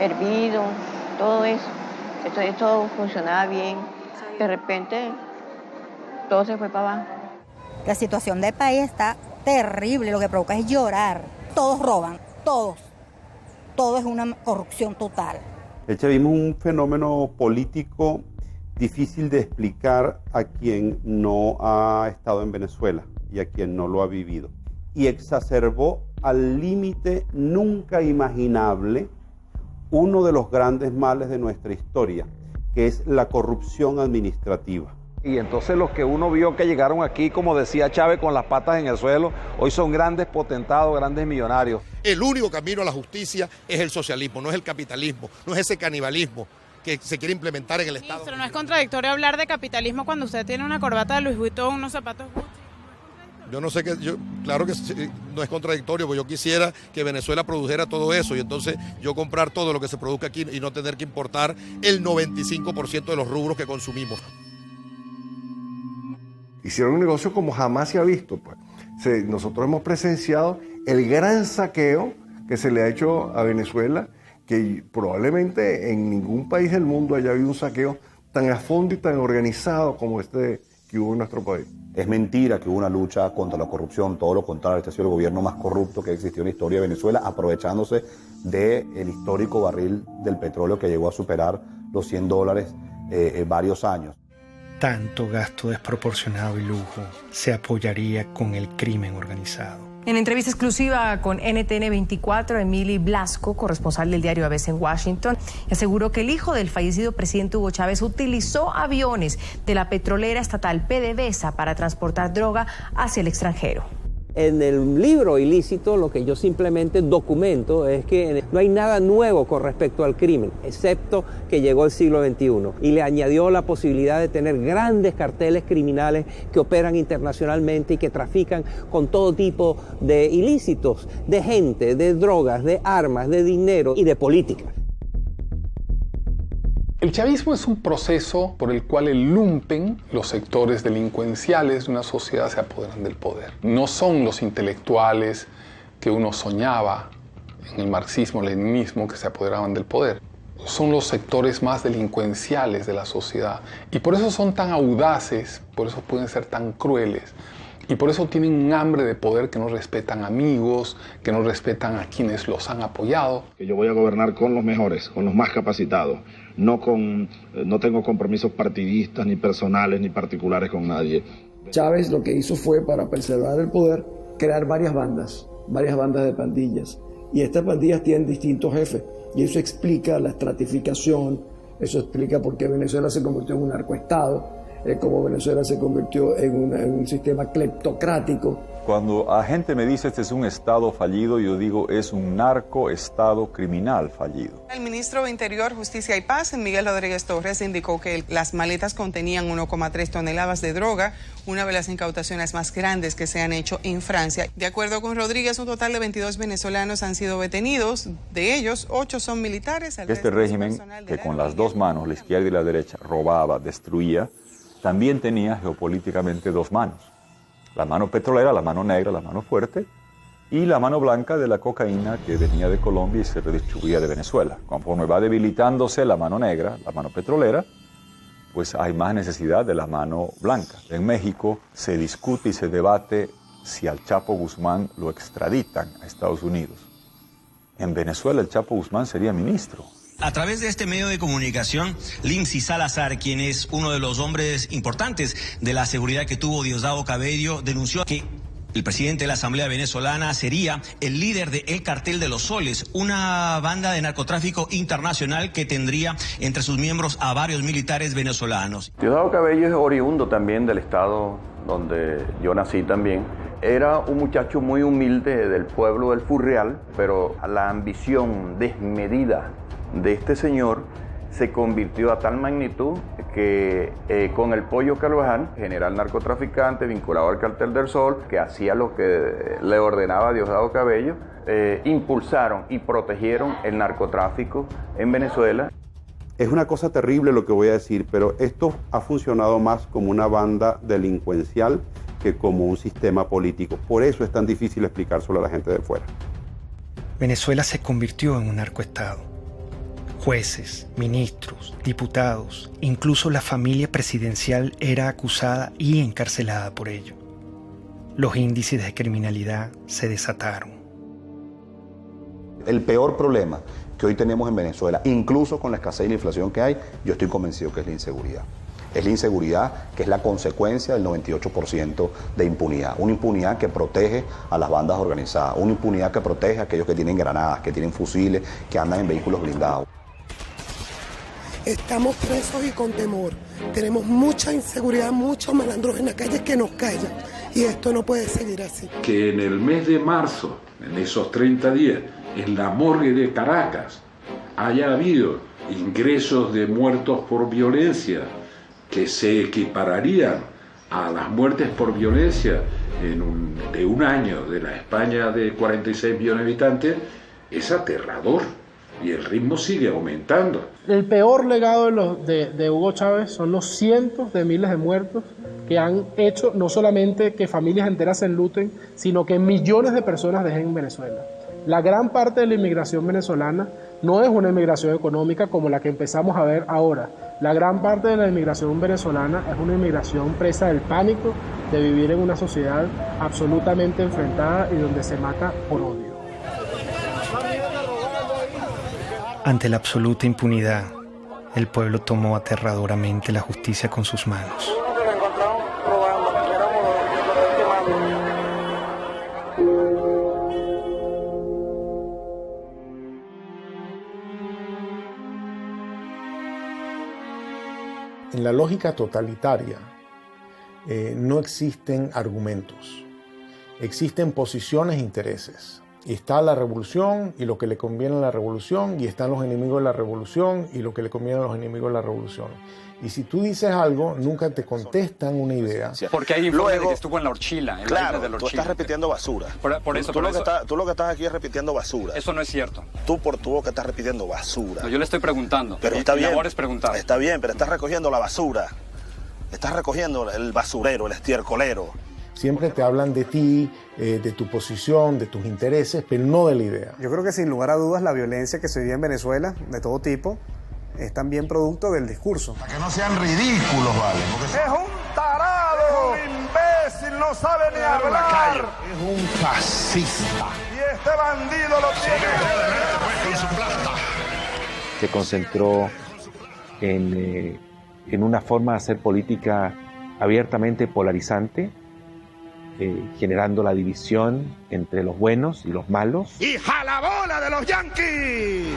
hervido, todo eso. Esto funcionaba bien. De repente, todo se fue para abajo. La situación del país está terrible, lo que provoca es llorar. Todos roban, todos. Todo es una corrupción total. El chavismo es un fenómeno político difícil de explicar a quien no ha estado en Venezuela y a quien no lo ha vivido. Y exacerbó al límite nunca imaginable uno de los grandes males de nuestra historia, que es la corrupción administrativa. Y entonces los que uno vio que llegaron aquí, como decía Chávez, con las patas en el suelo, hoy son grandes potentados, grandes millonarios. El único camino a la justicia es el socialismo, no es el capitalismo, no es ese canibalismo que se quiere implementar en el Estado. Pero no es contradictorio hablar de capitalismo cuando usted tiene una corbata de Louis Vuitton, unos zapatos Gucci. Yo no sé claro que no es contradictorio, porque yo quisiera que Venezuela produjera todo eso y entonces yo comprar todo lo que se produzca aquí y no tener que importar el 95% de los rubros que consumimos. Hicieron un negocio como jamás se ha visto, pues. Nosotros hemos presenciado el gran saqueo que se le ha hecho a Venezuela, que probablemente en ningún país del mundo haya habido un saqueo tan a fondo y tan organizado como este que hubo en nuestro país. Es mentira que hubo una lucha contra la corrupción, todo lo contrario, este ha sido el gobierno más corrupto que ha existido en la historia de Venezuela, aprovechándose del histórico barril del petróleo que llegó a superar los $100 varios años. Tanto gasto desproporcionado y lujo se apoyaría con el crimen organizado. En entrevista exclusiva con NTN 24, Emily Blasco, corresponsal del diario ABC en Washington, aseguró que el hijo del fallecido presidente Hugo Chávez utilizó aviones de la petrolera estatal PDVSA para transportar droga hacia el extranjero. En el libro ilícito lo que yo simplemente documento es que no hay nada nuevo con respecto al crimen, excepto que llegó el siglo XXI y le añadió la posibilidad de tener grandes carteles criminales que operan internacionalmente y que trafican con todo tipo de ilícitos, de gente, de drogas, de armas, de dinero y de política. El chavismo es un proceso por el cual el lumpen, los sectores delincuenciales de una sociedad se apoderan del poder. No son los intelectuales que uno soñaba en el marxismo-leninismo que se apoderaban del poder. Son los sectores más delincuenciales de la sociedad. Y por eso son tan audaces, por eso pueden ser tan crueles. Y por eso tienen un hambre de poder que no respetan amigos, que no respetan a quienes los han apoyado. Que yo voy a gobernar con los mejores, con los más capacitados. No tengo compromisos partidistas, ni personales, ni particulares con nadie. Chávez lo que hizo fue, para preservar el poder, crear varias bandas de pandillas. Y estas pandillas tienen distintos jefes. Y eso explica la estratificación, eso explica por qué Venezuela se convirtió en un narcoestado, cómo Venezuela se convirtió en un sistema cleptocrático. Cuando la gente me dice este es un estado fallido, yo digo es un narcoestado criminal fallido. El ministro de Interior, Justicia y Paz, Miguel Rodríguez Torres, indicó que las maletas contenían 1,3 toneladas de droga, una de las incautaciones más grandes que se han hecho en Francia. De acuerdo con Rodríguez, un total de 22 venezolanos han sido detenidos, de ellos 8 son militares. Este régimen, que con las dos manos, la izquierda y la derecha, robaba, destruía, también tenía geopolíticamente dos manos. La mano petrolera, la mano negra, la mano fuerte, y la mano blanca de la cocaína que venía de Colombia y se redistribuía de Venezuela. Conforme va debilitándose la mano negra, la mano petrolera, pues hay más necesidad de la mano blanca. En México se discute y se debate si al Chapo Guzmán lo extraditan a Estados Unidos. En Venezuela el Chapo Guzmán sería ministro. A través de este medio de comunicación, Lindsay Salazar, quien es uno de los hombres importantes de la seguridad que tuvo Diosdado Cabello, denunció que el presidente de la Asamblea Venezolana sería el líder del Cartel de los Soles, una banda de narcotráfico internacional que tendría entre sus miembros a varios militares venezolanos. Diosdado Cabello es oriundo también del estado donde yo nací también. Era un muchacho muy humilde del pueblo del Furreal, pero la ambición desmedida de este señor se convirtió a tal magnitud que con el Pollo Carvajal, general narcotraficante vinculado al Cartel del Sol, que hacía lo que le ordenaba Diosdado Cabello, impulsaron y protegieron el narcotráfico en Venezuela. Es una cosa terrible lo que voy a decir, pero esto ha funcionado más como una banda delincuencial que como un sistema político. Por eso es tan difícil explicárselo a la gente de fuera. Venezuela se convirtió en un narcoestado. Jueces, ministros, diputados, incluso la familia presidencial era acusada y encarcelada por ello. Los índices de criminalidad se desataron. El peor problema que hoy tenemos en Venezuela, incluso con la escasez y la inflación que hay, yo estoy convencido que es la inseguridad. Es la inseguridad que es la consecuencia del 98% de impunidad. Una impunidad que protege a las bandas organizadas, una impunidad que protege a aquellos que tienen granadas, que tienen fusiles, que andan en vehículos blindados. Estamos presos y con temor. Tenemos mucha inseguridad, muchos malandros en la calle que nos callan. Y esto no puede seguir así. Que en el mes de marzo, en esos 30 días, en la morgue de Caracas, haya habido ingresos de muertos por violencia que se equipararían a las muertes por violencia de un año de la España de 46 millones de habitantes, es aterrador. Y el ritmo sigue aumentando. El peor legado de Hugo Chávez son los cientos de miles de muertos que han hecho no solamente que familias enteras se enluten, sino que millones de personas dejen Venezuela. La gran parte de la inmigración venezolana no es una inmigración económica como la que empezamos a ver ahora. La gran parte de la inmigración venezolana es una inmigración presa del pánico de vivir en una sociedad absolutamente enfrentada y donde se mata por odio. Ante la absoluta impunidad, el pueblo tomó aterradoramente la justicia con sus manos. En la lógica totalitaria no existen argumentos, existen posiciones e intereses. Y está la revolución y lo que le conviene a la revolución, y están los enemigos de la revolución y lo que le conviene a los enemigos de la revolución. Y si tú dices algo, nunca te contestan una idea. Porque hay informes de que estuvo en la Orchila. En claro, la de la Orchila. Tú estás repitiendo basura. Por eso. Tú lo que estás aquí es repitiendo basura. Eso no es cierto. Tú por tu boca estás repitiendo basura. No, yo le estoy preguntando. Pero está bien. Es preguntar. Está bien, pero estás recogiendo la basura. Estás recogiendo el basurero, el estiércolero. Siempre te hablan de ti, de tu posición, de tus intereses, pero no de la idea. Yo creo que sin lugar a dudas la violencia que se vive en Venezuela, de todo tipo, es también producto del discurso. Para que no sean ridículos, ¿vale? Es un tarado, es un imbécil, no sabe ni hablar. Es un fascista. Y este bandido lo tiene con su plata. Se concentró en una forma de hacer política abiertamente polarizante, generando la división entre los buenos y los malos. ¡Y jalabola de los yanquis!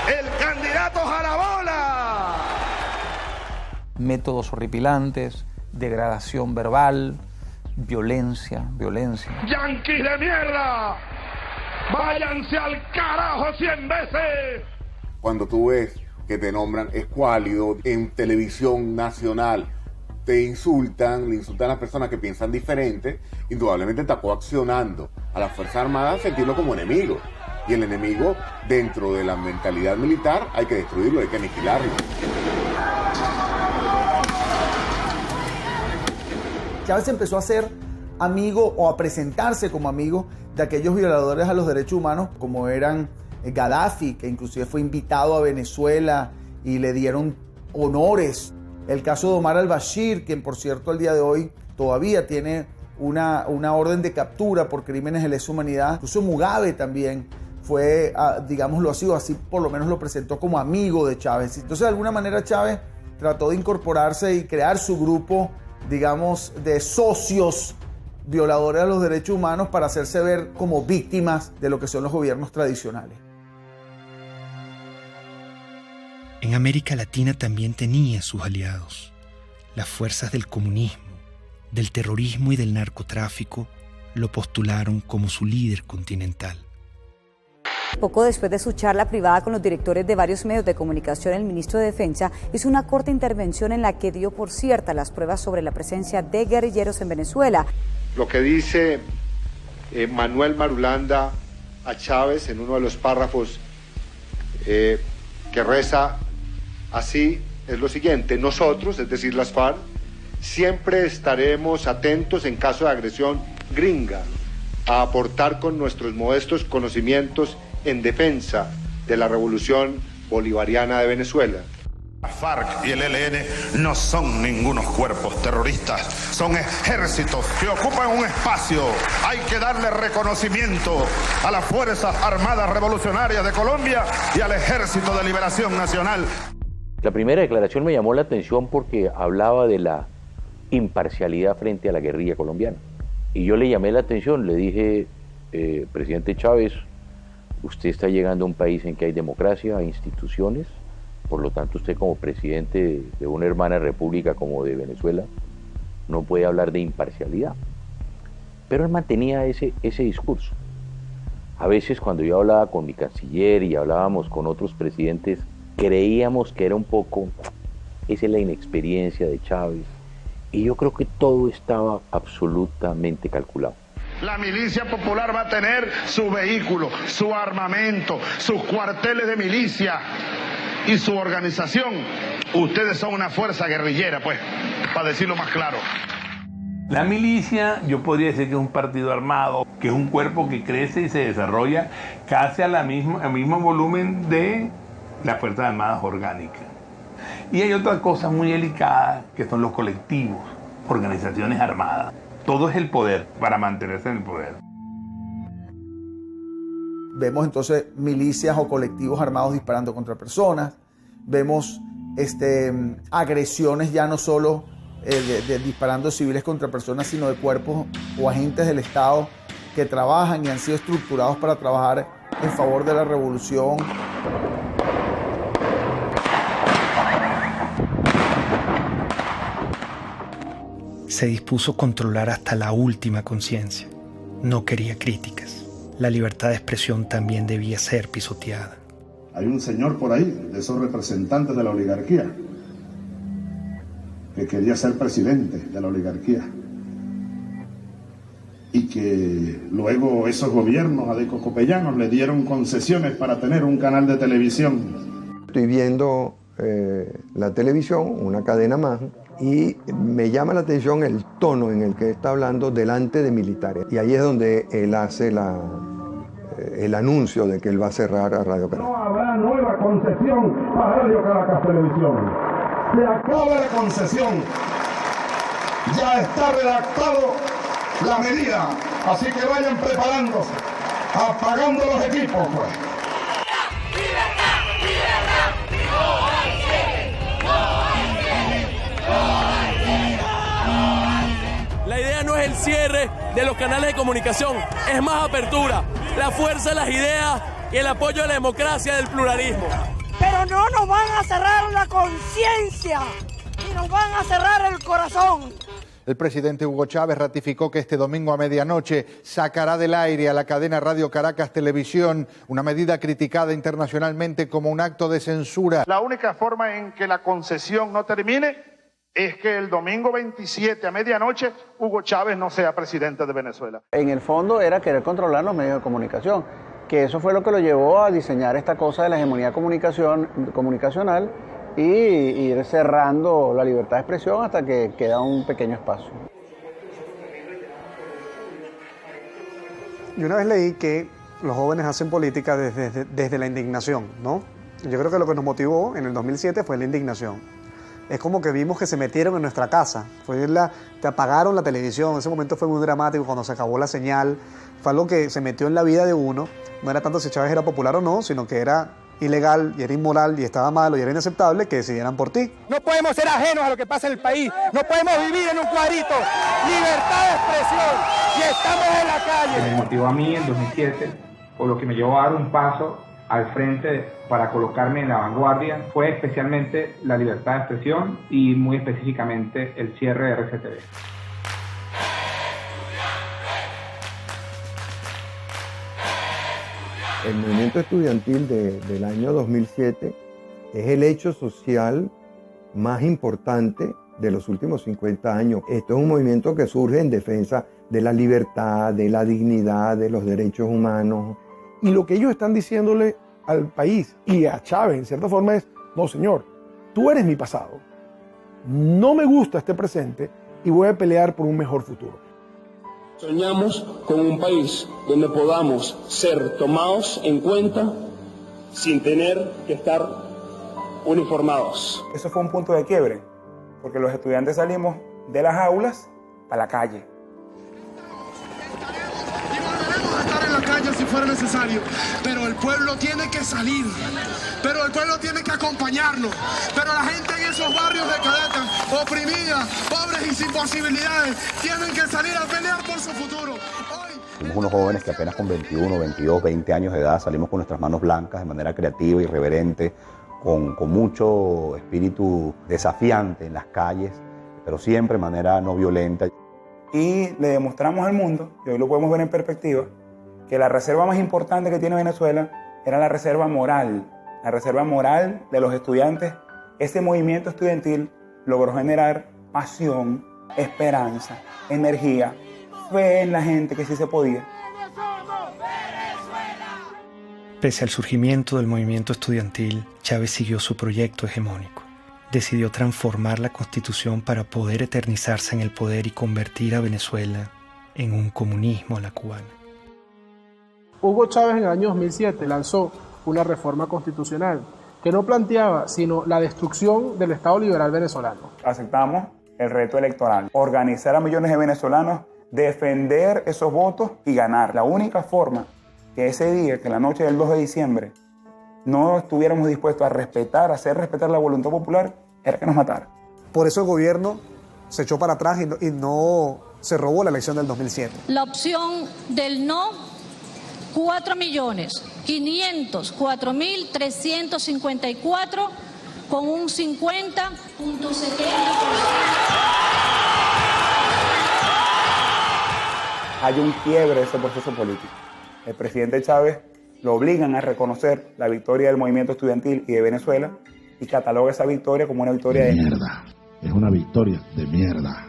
¡El candidato jalabola! Métodos horripilantes, degradación verbal, violencia. ¡Yanquis de mierda! ¡Váyanse al carajo 100 veces! Cuando tú ves que te nombran escuálido en televisión nacional, te insultan, le insultan a las personas que piensan diferente, indudablemente está coaccionando a las Fuerzas Armadas a sentirlo como enemigo. Y el enemigo, dentro de la mentalidad militar, hay que destruirlo, hay que aniquilarlo. Chávez empezó a ser amigo o a presentarse como amigo de aquellos violadores a los derechos humanos como eran Gaddafi, que inclusive fue invitado a Venezuela y le dieron honores. El caso de Omar al-Bashir, quien por cierto al día de hoy todavía tiene una orden de captura por crímenes de lesa humanidad. Incluso Mugabe también fue, digámoslo así por lo menos lo presentó como amigo de Chávez. Entonces de alguna manera Chávez trató de incorporarse y crear su grupo, digamos, de socios violadores a los derechos humanos para hacerse ver como víctimas de lo que son los gobiernos tradicionales. En América Latina también tenía sus aliados. Las fuerzas del comunismo, del terrorismo y del narcotráfico lo postularon como su líder continental. Poco después de su charla privada con los directores de varios medios de comunicación, el ministro de Defensa hizo una corta intervención en la que dio por cierta las pruebas sobre la presencia de guerrilleros en Venezuela. Lo que dice Manuel Marulanda a Chávez en uno de los párrafos que reza así es lo siguiente: nosotros, es decir las FARC, siempre estaremos atentos en caso de agresión gringa a aportar con nuestros modestos conocimientos en defensa de la revolución bolivariana de Venezuela. La FARC y el ELN no son ningunos cuerpos terroristas, son ejércitos que ocupan un espacio. Hay que darle reconocimiento a las Fuerzas Armadas Revolucionarias de Colombia y al Ejército de Liberación Nacional. La primera declaración me llamó la atención porque hablaba de la imparcialidad frente a la guerrilla colombiana. Y yo le llamé la atención, le dije, presidente Chávez, usted está llegando a un país en que hay democracia, hay instituciones, por lo tanto usted como presidente de una hermana república como de Venezuela no puede hablar de imparcialidad. Pero él mantenía ese discurso. A veces cuando yo hablaba con mi canciller y hablábamos con otros presidentes, creíamos que era un poco, esa es la inexperiencia de Chávez, y yo creo que todo estaba absolutamente calculado. La milicia popular va a tener su vehículo, su armamento, sus cuarteles de milicia y su organización. Ustedes son una fuerza guerrillera, pues, para decirlo más claro. La milicia, yo podría decir que es un partido armado, que es un cuerpo que crece y se desarrolla casi al mismo volumen de las Fuerzas Armadas orgánicas. Y hay otra cosa muy delicada, que son los colectivos, organizaciones armadas. Todo es el poder, para mantenerse en el poder. Vemos entonces milicias o colectivos armados disparando contra personas. Vemos agresiones ya no solo de disparando civiles contra personas, sino de cuerpos o agentes del Estado que trabajan y han sido estructurados para trabajar en favor de la revolución. Se dispuso controlar hasta la última conciencia. No quería críticas. La libertad de expresión también debía ser pisoteada. Hay un señor por ahí, de esos representantes de la oligarquía, que quería ser presidente de la oligarquía. Y que luego esos gobiernos adecocopellanos le dieron concesiones para tener un canal de televisión. Estoy viendo la televisión, una cadena más, y me llama la atención el tono en el que está hablando delante de militares. Y ahí es donde él hace el anuncio de que él va a cerrar a Radio Caracas. No habrá nueva concesión para Radio Caracas Televisión. Se acaba la concesión. Ya está redactado la medida. Así que vayan preparándose, apagando los equipos, pues. La idea no es el cierre de los canales de comunicación, es más apertura, la fuerza de las ideas y el apoyo a la democracia del pluralismo. Pero no nos van a cerrar la conciencia y nos van a cerrar el corazón. El presidente Hugo Chávez ratificó que este domingo a medianoche sacará del aire a la cadena Radio Caracas Televisión, una medida criticada internacionalmente como un acto de censura. La única forma en que la concesión no termine es que el domingo 27 a medianoche Hugo Chávez no sea presidente de Venezuela. En el fondo era querer controlar los medios de comunicación, que eso fue lo que lo llevó a diseñar esta cosa de la hegemonía comunicacional y ir cerrando la libertad de expresión hasta que queda un pequeño espacio. Yo una vez leí que los jóvenes hacen política desde la indignación, ¿no? Yo creo que lo que nos motivó en el 2007 fue la indignación. Es como que vimos que se metieron en nuestra casa, te apagaron la televisión, ese momento fue muy dramático cuando se acabó la señal, fue algo que se metió en la vida de uno, no era tanto si Chávez era popular o no, sino que era ilegal y era inmoral y estaba malo y era inaceptable que decidieran por ti. No podemos ser ajenos a lo que pasa en el país, no podemos vivir en un cuadrito, libertad de expresión y estamos en la calle. Me motivó a mí en 2007, o lo que me llevó a dar un paso al frente para colocarme en la vanguardia, fue especialmente la libertad de expresión y muy específicamente el cierre de RCTV. El movimiento estudiantil del año 2007 es el hecho social más importante de los últimos 50 años. Esto es un movimiento que surge en defensa de la libertad, de la dignidad, de los derechos humanos. Y lo que ellos están diciéndole al país y a Chávez, en cierta forma, es: no, señor, tú eres mi pasado, no me gusta este presente y voy a pelear por un mejor futuro. Soñamos con un país donde podamos ser tomados en cuenta sin tener que estar uniformados. Eso fue un punto de quiebre, porque los estudiantes salimos de las aulas a la calle. Si fuera necesario, pero el pueblo tiene que salir, pero el pueblo tiene que acompañarnos, pero la gente en esos barrios de Caracas, oprimida, pobres y sin posibilidades, tienen que salir a pelear por su futuro. Somos unos jóvenes que apenas con 21, 22, 20 años de edad salimos con nuestras manos blancas de manera creativa, irreverente, con mucho espíritu desafiante en las calles, pero siempre de manera no violenta. Y le demostramos al mundo, y hoy lo podemos ver en perspectiva, que la reserva más importante que tiene Venezuela era la reserva moral de los estudiantes. Ese movimiento estudiantil logró generar pasión, esperanza, energía, fe en la gente que sí se podía. Pese al surgimiento del movimiento estudiantil, Chávez siguió su proyecto hegemónico. Decidió transformar la Constitución para poder eternizarse en el poder y convertir a Venezuela en un comunismo a la cubana. Hugo Chávez en el año 2007 lanzó una reforma constitucional que no planteaba sino la destrucción del Estado liberal venezolano. Aceptamos el reto electoral, organizar a millones de venezolanos, defender esos votos y ganar. La única forma que ese día, que la noche del 2 de diciembre, no estuviéramos dispuestos a respetar, a hacer respetar la voluntad popular, era que nos matara. Por eso el gobierno se echó para atrás y no se robó la elección del 2007. La opción del no, 4.504.354 con un 50.70%. Hay un quiebre de ese proceso político. El presidente Chávez lo obligan a reconocer la victoria del movimiento estudiantil y de Venezuela y cataloga esa victoria como una victoria de mierda. Es una victoria de mierda.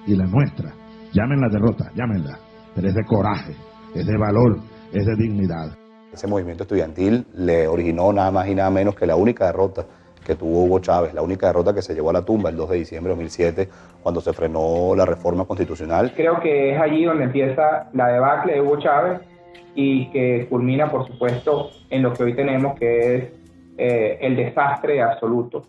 Y la nuestra, llámenla derrota, llámenla, pero es de coraje, es de valor, es de dignidad. Ese movimiento estudiantil le originó nada más y nada menos que la única derrota que tuvo Hugo Chávez, la única derrota que se llevó a la tumba el 2 de diciembre de 2007, cuando se frenó la reforma constitucional. Creo que es allí donde empieza la debacle de Hugo Chávez y que culmina, por supuesto, en lo que hoy tenemos, que es el desastre absoluto.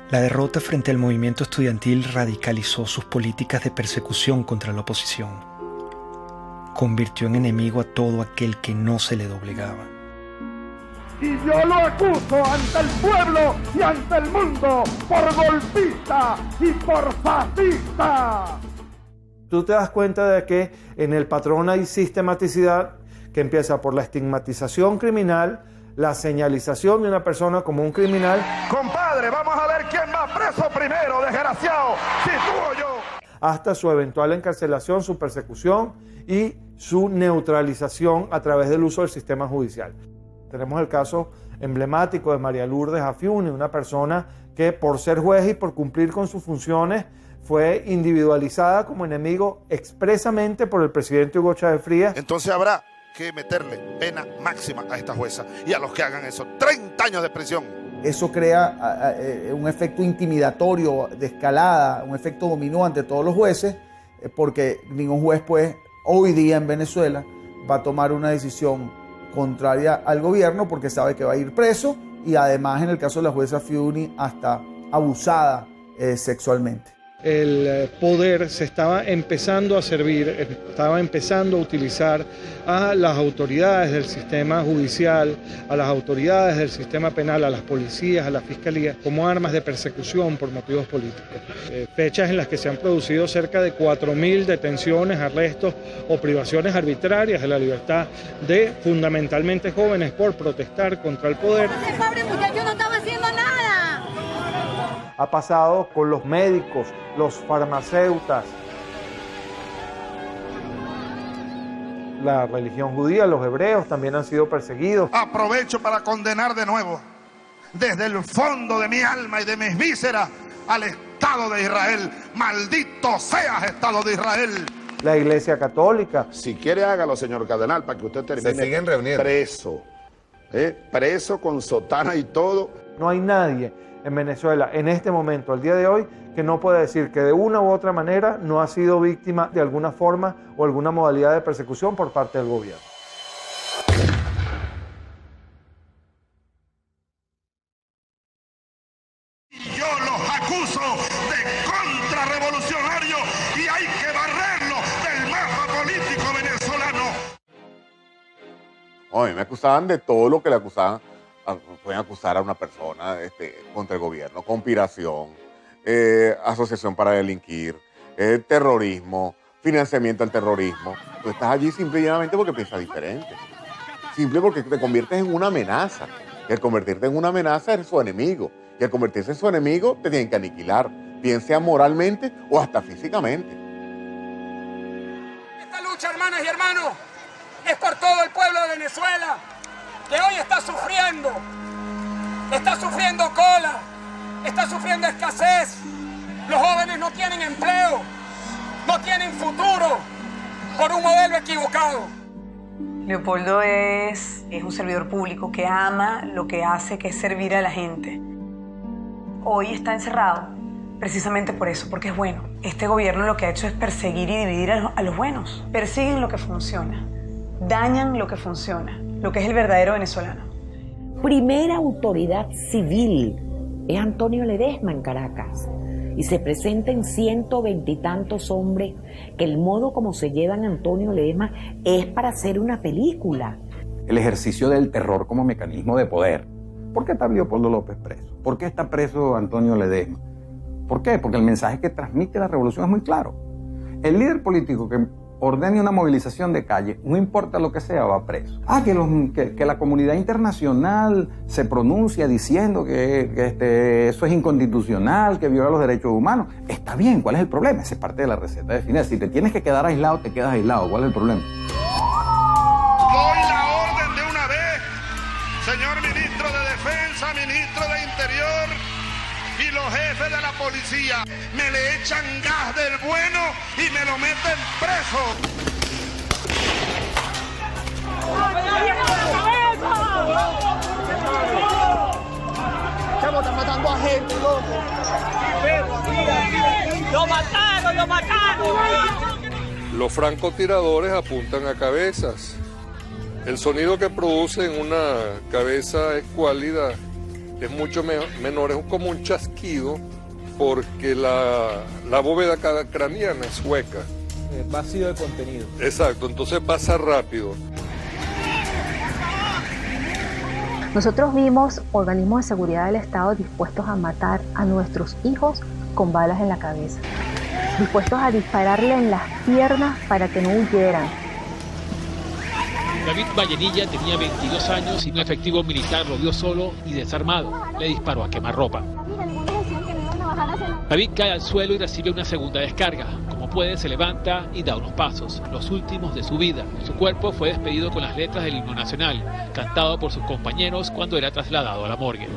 La derrota frente al movimiento estudiantil radicalizó sus políticas de persecución contra la oposición. Convirtió en enemigo a todo aquel que no se le doblegaba. Y yo lo acuso ante el pueblo y ante el mundo por golpista y por fascista. Tú te das cuenta de que en el patrón hay sistematicidad que empieza por la estigmatización criminal, la señalización de una persona como un criminal. Compadre, vamos a ver quién va preso primero, desgraciado, si tú o yo. Hasta su eventual encarcelación, su persecución y su neutralización a través del uso del sistema judicial. Tenemos el caso emblemático de María Lourdes Afiuni, una persona que por ser juez y por cumplir con sus funciones fue individualizada como enemigo expresamente por el presidente Hugo Chávez Frías. Entonces habrá que meterle pena máxima a esta jueza y a los que hagan eso, 30 años de prisión. Eso crea un efecto intimidatorio de escalada, un efecto dominó ante todos los jueces, porque ningún juez pues hoy día en Venezuela va a tomar una decisión contraria al gobierno porque sabe que va a ir preso y además en el caso de la jueza Afiuni hasta abusada sexualmente. El poder se estaba empezando a servir, estaba empezando a utilizar a las autoridades del sistema judicial, a las autoridades del sistema penal, a las policías, a la fiscalía, como armas de persecución por motivos políticos. Fechas en las que se han producido cerca de 4.000 detenciones, arrestos o privaciones arbitrarias de la libertad de fundamentalmente jóvenes por protestar contra el poder. Ese pobre muchacho no estaba haciendo nada. Ha pasado con los médicos, los farmacéutas, la religión judía, los hebreos también han sido perseguidos. Aprovecho para condenar de nuevo, desde el fondo de mi alma y de mis vísceras, al Estado de Israel. Maldito seas, Estado de Israel. La Iglesia Católica. Si quiere, hágalo, señor cardenal, para que usted termine. Se siguen reuniendo. Preso. Preso con sotana y todo. No hay nadie en Venezuela en este momento, al día de hoy, que no pueda decir que de una u otra manera no ha sido víctima de alguna forma o alguna modalidad de persecución por parte del gobierno. Yo los acuso de contrarrevolucionarios y hay que barrerlos del mapa político venezolano. A mí me acusaban de todo lo que le acusaban. Pueden acusar a una persona contra el gobierno: conspiración, asociación para delinquir, terrorismo, financiamiento al terrorismo. Tú estás allí simple y llanamente porque piensas diferente. Simple porque te conviertes en una amenaza. Y al convertirte en una amenaza eres su enemigo. Y al convertirse en su enemigo te tienen que aniquilar, bien sea moralmente o hasta físicamente. Esta lucha, hermanas y hermanos, es por todo el pueblo de Venezuela, que hoy está sufriendo cola, está sufriendo escasez. Los jóvenes no tienen empleo, no tienen futuro por un modelo equivocado. Leopoldo es un servidor público que ama lo que hace, que es servir a la gente. Hoy está encerrado precisamente por eso, porque es bueno. Este gobierno lo que ha hecho es perseguir y dividir a los buenos. Persiguen lo que funciona, dañan lo que funciona, lo que es el verdadero venezolano. Primera autoridad civil es Antonio Ledesma en Caracas. Y se presenten 120 y tantos hombres que el modo como se llevan a Antonio Ledesma es para hacer una película. El ejercicio del terror como mecanismo de poder. ¿Por qué está Leopoldo López preso? ¿Por qué está preso Antonio Ledesma? ¿Por qué? Porque el mensaje que transmite la revolución es muy claro. El líder político que ordene una movilización de calle, no importa lo que sea, va preso. Que la comunidad internacional se pronuncia diciendo que eso es inconstitucional, que viola los derechos humanos. Está bien, ¿cuál es el problema? Esa es parte de la receta de Fidel. Si te tienes que quedar aislado, te quedas aislado. ¿Cuál es el problema? Doy la orden de una vez, señor ministro de Defensa, ministro de Interior y los jefes de la policía. Me le echan gas del bueno y me lo meten preso. Están matando a gente, loco. ¡Lo mataron, lo mataron! Los francotiradores apuntan a cabezas. El sonido que producen una cabeza escuálida es mucho menor, es como un chasquido, porque la bóveda craneana es hueca. Vacío de contenido. Exacto, entonces pasa rápido. Nosotros vimos organismos de seguridad del Estado dispuestos a matar a nuestros hijos con balas en la cabeza, dispuestos a dispararle en las piernas para que no huyeran. David Vallenilla tenía 22 años y un efectivo militar lo vio solo y desarmado. Le disparó a quemarropa. David cae al suelo y recibe una segunda descarga. Como puede, se levanta y da unos pasos, los últimos de su vida. Su cuerpo fue despedido con las letras del himno nacional, cantado por sus compañeros cuando era trasladado a la morgue.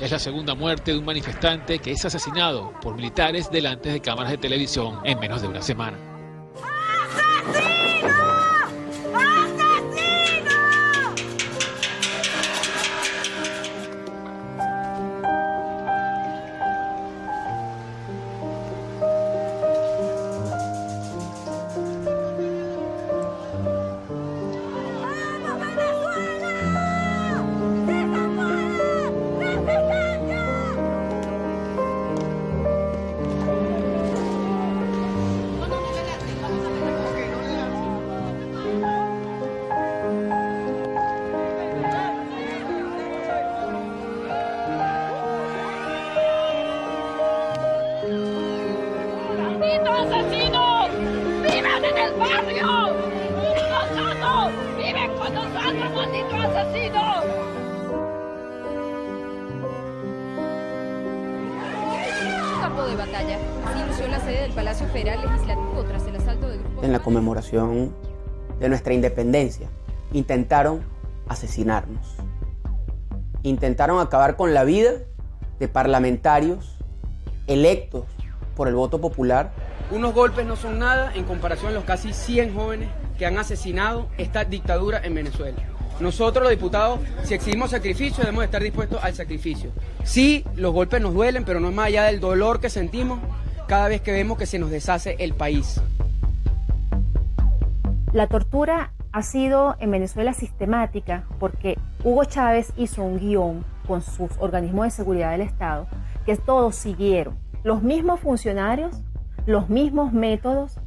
Es la segunda muerte de un manifestante que es asesinado por militares delante de cámaras de televisión en menos de una semana. de batalla. Así lució la sede del Palacio Federal Legislativo tras el asalto de grupos... En la conmemoración de nuestra independencia, intentaron asesinarnos. Intentaron acabar con la vida de parlamentarios electos por el voto popular. Unos golpes no son nada en comparación a los casi 100 jóvenes que han asesinado esta dictadura en Venezuela. Nosotros los diputados, si exigimos sacrificio, debemos estar dispuestos al sacrificio. Sí, los golpes nos duelen, pero no es más allá del dolor que sentimos cada vez que vemos que se nos deshace el país. La tortura ha sido en Venezuela sistemática porque Hugo Chávez hizo un guión con sus organismos de seguridad del Estado que todos siguieron. Los mismos funcionarios, los mismos métodos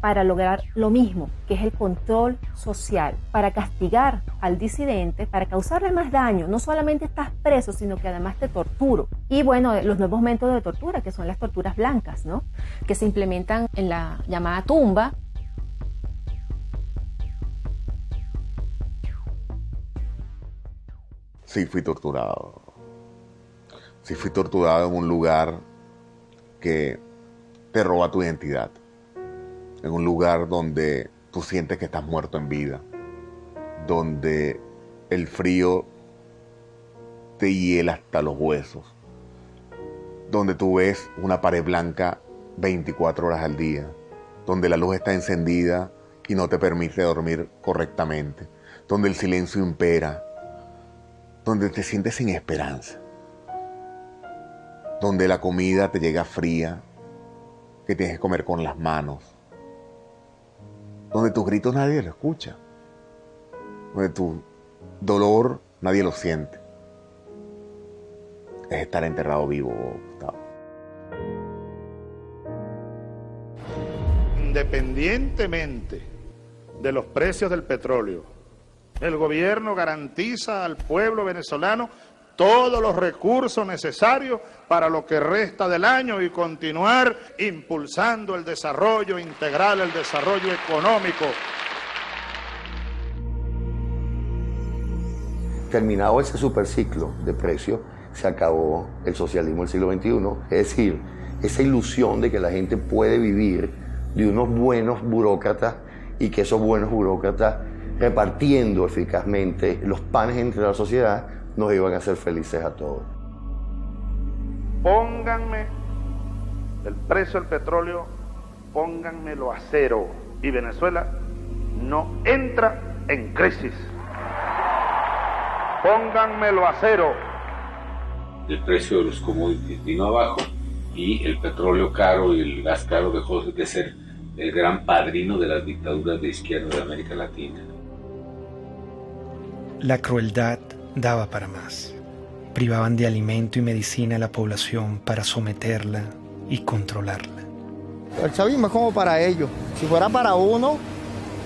para lograr lo mismo, que es el control social, para castigar al disidente, para causarle más daño. No solamente estás preso, sino que además te torturo. Y bueno, los nuevos métodos de tortura, que son las torturas blancas, ¿no? Que se implementan en la llamada tumba. Sí fui torturado. Sí fui torturado en un lugar que te roba tu identidad. En un lugar donde tú sientes que estás muerto en vida. Donde el frío te hiela hasta los huesos. Donde tú ves una pared blanca 24 horas al día. Donde la luz está encendida y no te permite dormir correctamente. Donde el silencio impera. Donde te sientes sin esperanza. Donde la comida te llega fría, que tienes que comer con las manos. Donde tus gritos nadie lo escucha. Donde tu dolor nadie lo siente. Es estar enterrado vivo, Gustavo. Independientemente de los precios del petróleo, el gobierno garantiza al pueblo venezolano todos los recursos necesarios para lo que resta del año y continuar impulsando el desarrollo integral, el desarrollo económico. Terminado ese superciclo de precios, se acabó el socialismo del siglo XXI. Es decir, esa ilusión de que la gente puede vivir de unos buenos burócratas y que esos buenos burócratas, repartiendo eficazmente los panes entre la sociedad, nos iban a hacer felices a todos. Pónganme el precio del petróleo, pónganmelo a cero y Venezuela no entra en crisis. Pónganmelo a cero. El precio de los commodities vino abajo y el petróleo caro y el gas caro dejó de ser el gran padrino de las dictaduras de izquierda de América Latina. La crueldad daba para más. Privaban de alimento y medicina a la población para someterla y controlarla. El chavismo es como para ellos. Si fuera para uno,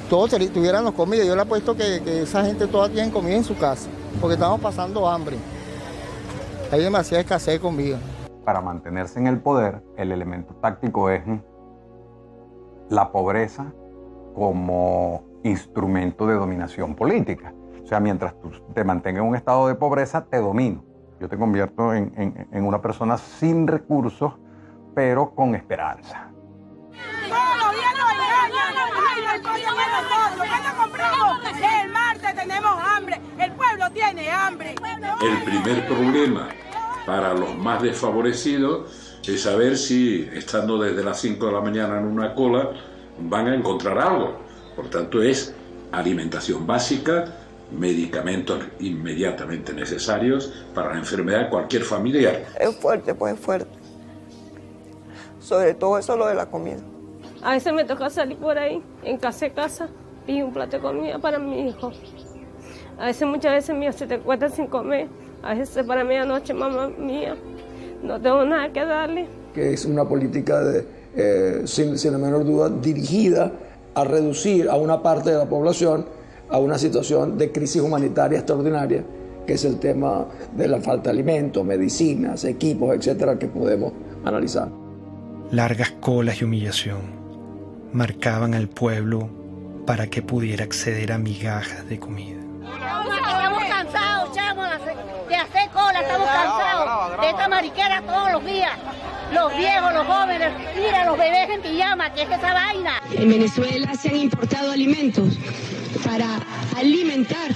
todos tuviéramos comida. Yo le apuesto que esa gente toda tiene comida en su casa, porque estamos pasando hambre. Hay demasiada escasez de comida. Para mantenerse en el poder, el elemento táctico es la pobreza como instrumento de dominación política. O sea, mientras tú te mantengas en un estado de pobreza, te domino. Yo te convierto en una persona sin recursos, pero con esperanza. Todos los días nos engañan. El pollo de nosotros. ¿Cuándo compramos? El martes tenemos hambre. El pueblo tiene hambre. El primer problema para los más desfavorecidos es saber si, estando desde las 5 de la mañana en una cola, van a encontrar algo. Por tanto, es alimentación básica, medicamentos inmediatamente necesarios para la enfermedad de cualquier familiar. Es fuerte, pues es fuerte. Sobre todo eso lo de la comida. A veces me toca salir por ahí, en casa, y un plato de comida para mi hijo. A veces, muchas veces, mío, se te cuesta sin comer. A veces para medianoche, mamá mía, no tengo nada que darle. Que es una política, sin la menor duda, dirigida a reducir a una parte de la población a una situación de crisis humanitaria extraordinaria, que es el tema de la falta de alimentos, medicinas, equipos, etcétera, que podemos analizar. Largas colas y humillación marcaban al pueblo para que pudiera acceder a migajas de comida. Estamos cansados, chamo, de hacer cola, estamos cansados de esta mariquera todos los días. los viejos, los jóvenes, mira los bebés en pijama, ¿qué es esa vaina? En Venezuela se han importado alimentos para alimentar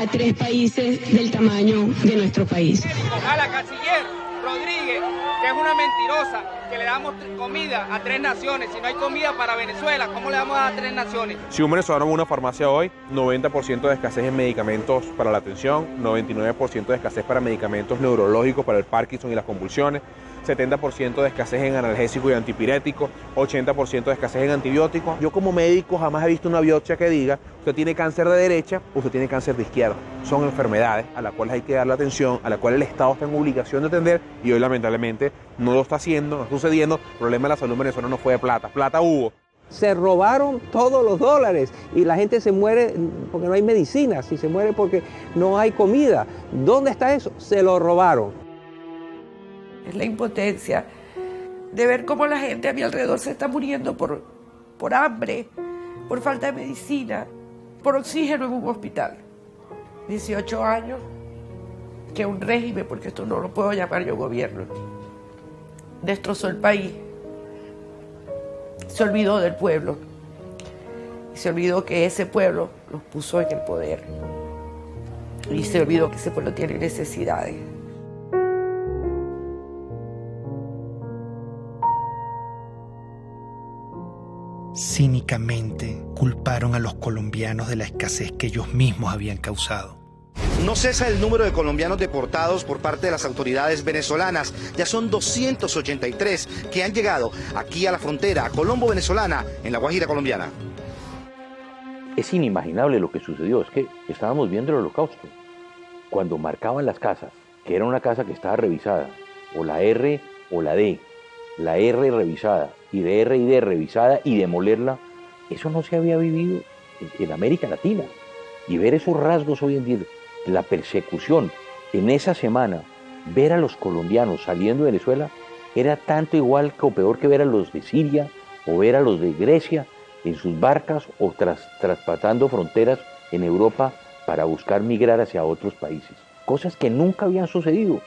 a 3 países del tamaño de nuestro país. A la canciller Rodríguez, que es una mentirosa, que le damos comida a 3 naciones. Si no hay comida para Venezuela, ¿cómo le vamos a dar a 3 naciones? Si un venezolano va a una farmacia hoy, 90% de escasez en medicamentos para la atención, 99% de escasez para medicamentos neurológicos para el Parkinson y las convulsiones, 70% de escasez en analgésicos y antipiréticos, 80% de escasez en antibióticos. Yo como médico jamás he visto una biopsia que diga usted tiene cáncer de derecha, usted tiene cáncer de izquierda. Son enfermedades a las cuales hay que darle atención, a las cuales el Estado está en obligación de atender y hoy lamentablemente no lo está haciendo, no está sucediendo. El problema de la salud venezolana no fue de plata, plata hubo. Se robaron todos los dólares y la gente se muere porque no hay medicinas y se muere porque no hay comida. ¿Dónde está eso? Se lo robaron. Es la impotencia de ver cómo la gente a mi alrededor se está muriendo por hambre, por falta de medicina, por oxígeno en un hospital. 18 años que un régimen, porque esto no lo puedo llamar yo gobierno, destrozó el país. Se olvidó del pueblo. Y se olvidó que ese pueblo los puso en el poder. Y se olvidó que ese pueblo tiene necesidades. Cínicamente culparon a los colombianos de la escasez que ellos mismos habían causado. No cesa el número de colombianos deportados por parte de las autoridades venezolanas. Ya son 283 que han llegado aquí a la frontera colombo-venezolana en la Guajira colombiana. Es inimaginable lo que sucedió, es que estábamos viendo el Holocausto. Cuando marcaban las casas, que era una casa que estaba revisada, o la R o la D, la R revisada, y de R y D revisada y demolerla, eso no se había vivido en América Latina. Y ver esos rasgos hoy en día, la persecución en esa semana, ver a los colombianos saliendo de Venezuela, era tanto igual o peor que ver a los de Siria o ver a los de Grecia en sus barcas o traspasando fronteras en Europa para buscar migrar hacia otros países. Cosas que nunca habían sucedido.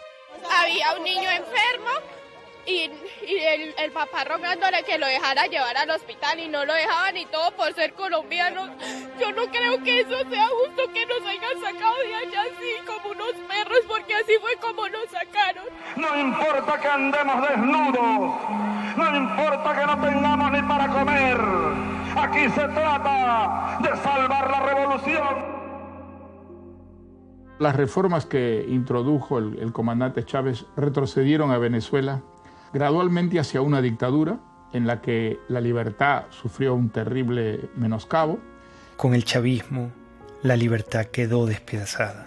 Había un niño enfermo y el papá rogándole que lo dejara llevar al hospital y no lo dejaban y todo por ser colombianos. Yo no creo que eso sea justo, que nos hayan sacado de allá así como unos perros, porque así fue como nos sacaron. No importa que andemos desnudos, no importa que no tengamos ni para comer, aquí se trata de salvar la revolución. Las reformas que introdujo el comandante Chávez retrocedieron a Venezuela gradualmente hacia una dictadura en la que la libertad sufrió un terrible menoscabo. Con el chavismo, la libertad quedó despedazada.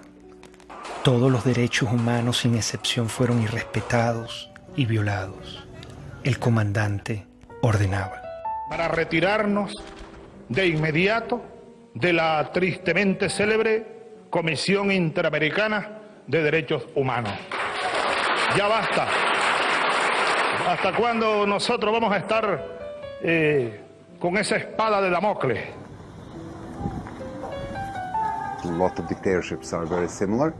Todos los derechos humanos sin excepción fueron irrespetados y violados. El comandante ordenaba: para retirarnos de inmediato de la tristemente célebre Comisión Interamericana de Derechos Humanos. Ya basta. ¿Hasta cuándo nosotros vamos a estar con esa espada de Damocles? A lot of dictatorships are very similar,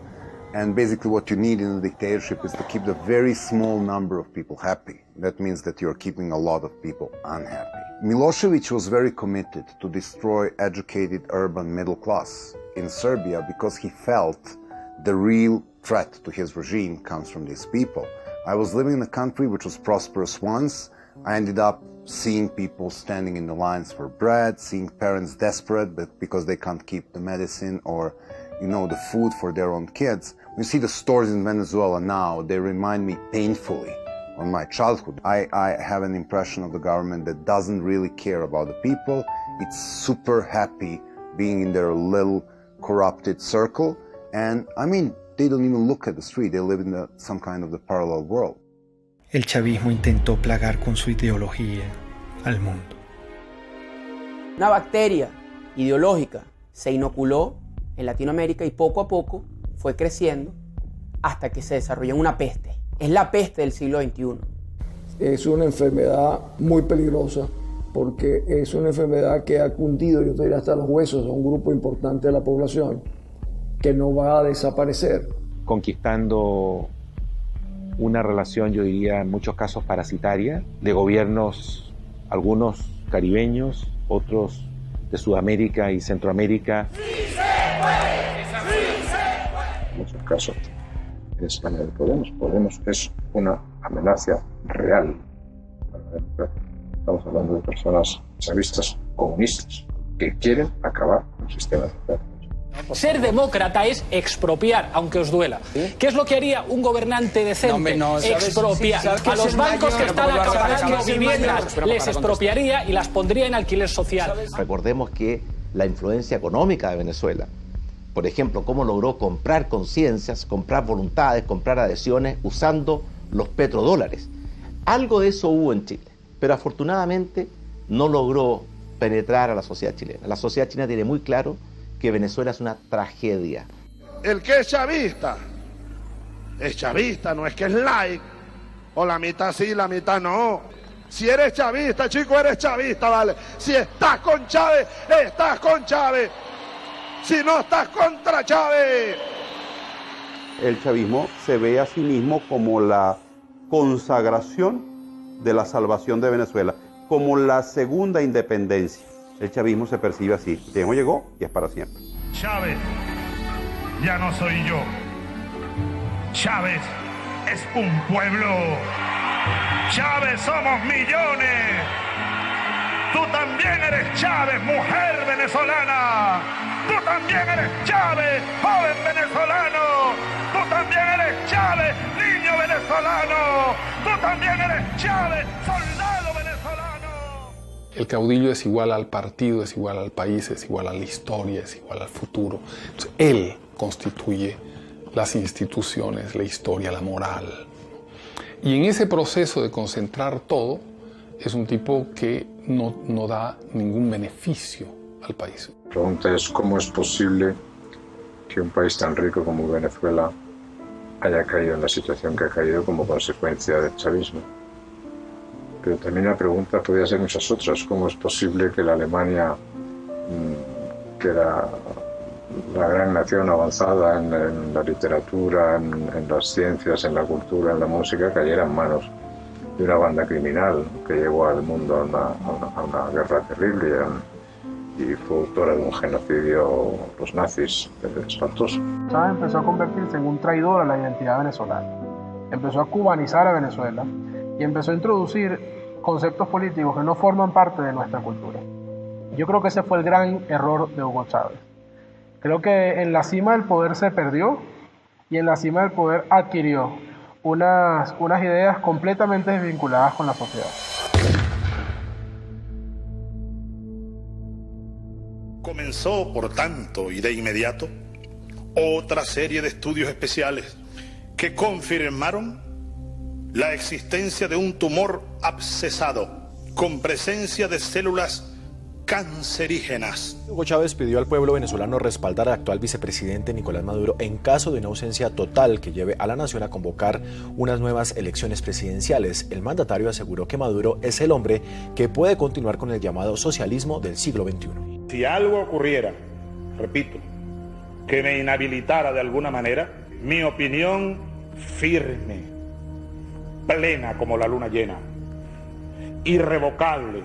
and basically what you need in a dictatorship is to keep the very small number of people happy. That means that you're keeping a lot of people unhappy. Milosevic was very committed to destroy educated urban middle class in Serbia because he felt the real threat to his regime comes from these people. I was living in a country which was prosperous once. I ended up seeing people standing in the lines for bread, seeing parents desperate because they can't keep the medicine or, the food for their own kids. You see the stores in Venezuela now, they remind me painfully of my childhood. I have an impression of the government that doesn't really care about the people. It's super happy being in their little corrupted circle. And they don't even look at the street. They live in some kind of the parallel world. El chavismo intentó plagar con su ideología al mundo. Una bacteria ideológica se inoculó en Latinoamérica y poco a poco fue creciendo hasta que se desarrolló en una peste. Es la peste del siglo XXI. Es una enfermedad muy peligrosa porque es una enfermedad que ha cundido, yo te diría, hasta los huesos a un grupo importante de la población que no va a desaparecer. Conquistando una relación, yo diría, en muchos casos parasitaria, de gobiernos, algunos caribeños, otros de Sudamérica y Centroamérica. En muchos casos en España de Podemos. Podemos es una amenaza real para la democracia. Estamos hablando de personas chavistas comunistas que quieren acabar con el sistema democrático. Ser demócrata es expropiar, aunque os duela. ¿Qué es lo que haría un gobernante decente? Expropiar. A los bancos que están acabando viviendas les expropiaría y las pondría en alquiler social. Recordemos que la influencia económica de Venezuela, por ejemplo, cómo logró comprar conciencias, comprar voluntades, comprar adhesiones usando los petrodólares. Algo de eso hubo en Chile, pero afortunadamente no logró penetrar a la sociedad chilena. La sociedad chilena tiene muy claro que Venezuela es una tragedia. El que es chavista, no es que es like, o la mitad sí, la mitad no. Si eres chavista, chico, eres chavista, ¿vale? Si estás con Chávez, estás con Chávez. Si no estás contra Chávez. El chavismo se ve a sí mismo como la consagración de la salvación de Venezuela, como la segunda independencia. El chavismo se percibe así. El tiempo llegó y es para siempre. Chávez ya no soy yo. Chávez es un pueblo. Chávez somos millones. Tú también eres Chávez, mujer venezolana. Tú también eres Chávez, joven venezolano. Tú también eres Chávez, niño venezolano. Tú también eres Chávez, soldado venezolano. El caudillo es igual al partido, es igual al país, es igual a la historia, es igual al futuro. Entonces, él constituye las instituciones, la historia, la moral. Y en ese proceso de concentrar todo, es un tipo que no da ningún beneficio al país. La pregunta es cómo es posible que un país tan rico como Venezuela haya caído en la situación que ha caído como consecuencia del chavismo. Pero también la pregunta podría ser muchas otras. ¿Cómo es posible que la Alemania, que era la gran nación avanzada en la literatura, en las ciencias, en la cultura, en la música, cayera en manos de una banda criminal que llevó al mundo a una guerra terrible y fue autora de un genocidio, los nazis, espantoso? Chávez empezó a convertirse en un traidor a la identidad venezolana. Empezó a cubanizar a Venezuela y empezó a introducir conceptos políticos que no forman parte de nuestra cultura. Yo creo que ese fue el gran error de Hugo Chávez. Creo que en la cima del poder se perdió y en la cima del poder adquirió unas ideas completamente desvinculadas con la sociedad. Comenzó, por tanto, y de inmediato, otra serie de estudios especiales que confirmaron la existencia de un tumor abscesado con presencia de células cancerígenas. Hugo Chávez pidió al pueblo venezolano respaldar al actual vicepresidente Nicolás Maduro en caso de una ausencia total que lleve a la nación a convocar unas nuevas elecciones presidenciales. El mandatario aseguró que Maduro es el hombre que puede continuar con el llamado socialismo del siglo XXI. Si algo ocurriera, repito, que me inhabilitara de alguna manera, mi opinión firme, plena como la luna llena, irrevocable,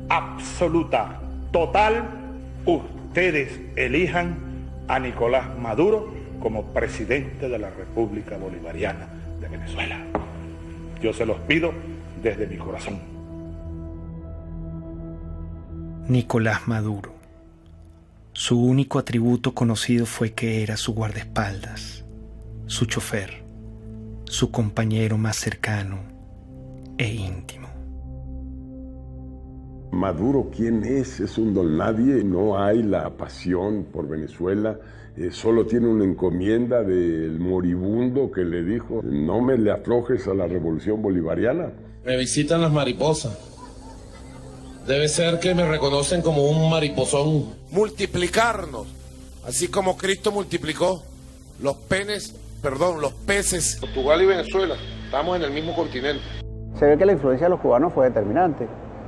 absoluta, total, ustedes elijan a Nicolás Maduro como presidente de la República Bolivariana de Venezuela. Yo se los pido desde mi corazón. Nicolás Maduro. Su único atributo conocido fue que era su guardaespaldas, su chofer, su compañero más cercano e íntimo. Maduro, ¿quién es? Es un don nadie, no hay la pasión por Venezuela, solo tiene una encomienda del moribundo que le dijo: no me le aflojes a la revolución bolivariana. Me visitan las mariposas. Debe ser que me reconocen como un mariposón. Multiplicarnos, así como Cristo multiplicó los peces. Portugal y Venezuela, estamos en el mismo continente. Se ve que la influencia de los cubanos fue determinante.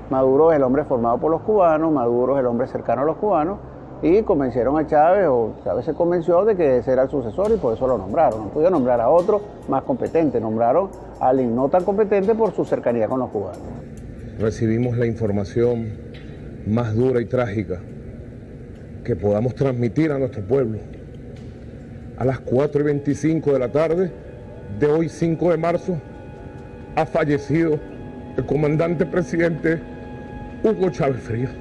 Maduro es el hombre formado por los cubanos, Maduro es el hombre cercano a los cubanos, y convencieron a Chávez, o Chávez se convenció de que ese era el sucesor y por eso lo nombraron. No pudieron nombrar a otro más competente, nombraron a alguien no tan competente por su cercanía con los cubanos. Recibimos la información más dura y trágica que podamos transmitir a nuestro pueblo. A las 4:25 de la tarde de hoy, 5 de marzo, ha fallecido el comandante presidente Hugo Chávez Frías.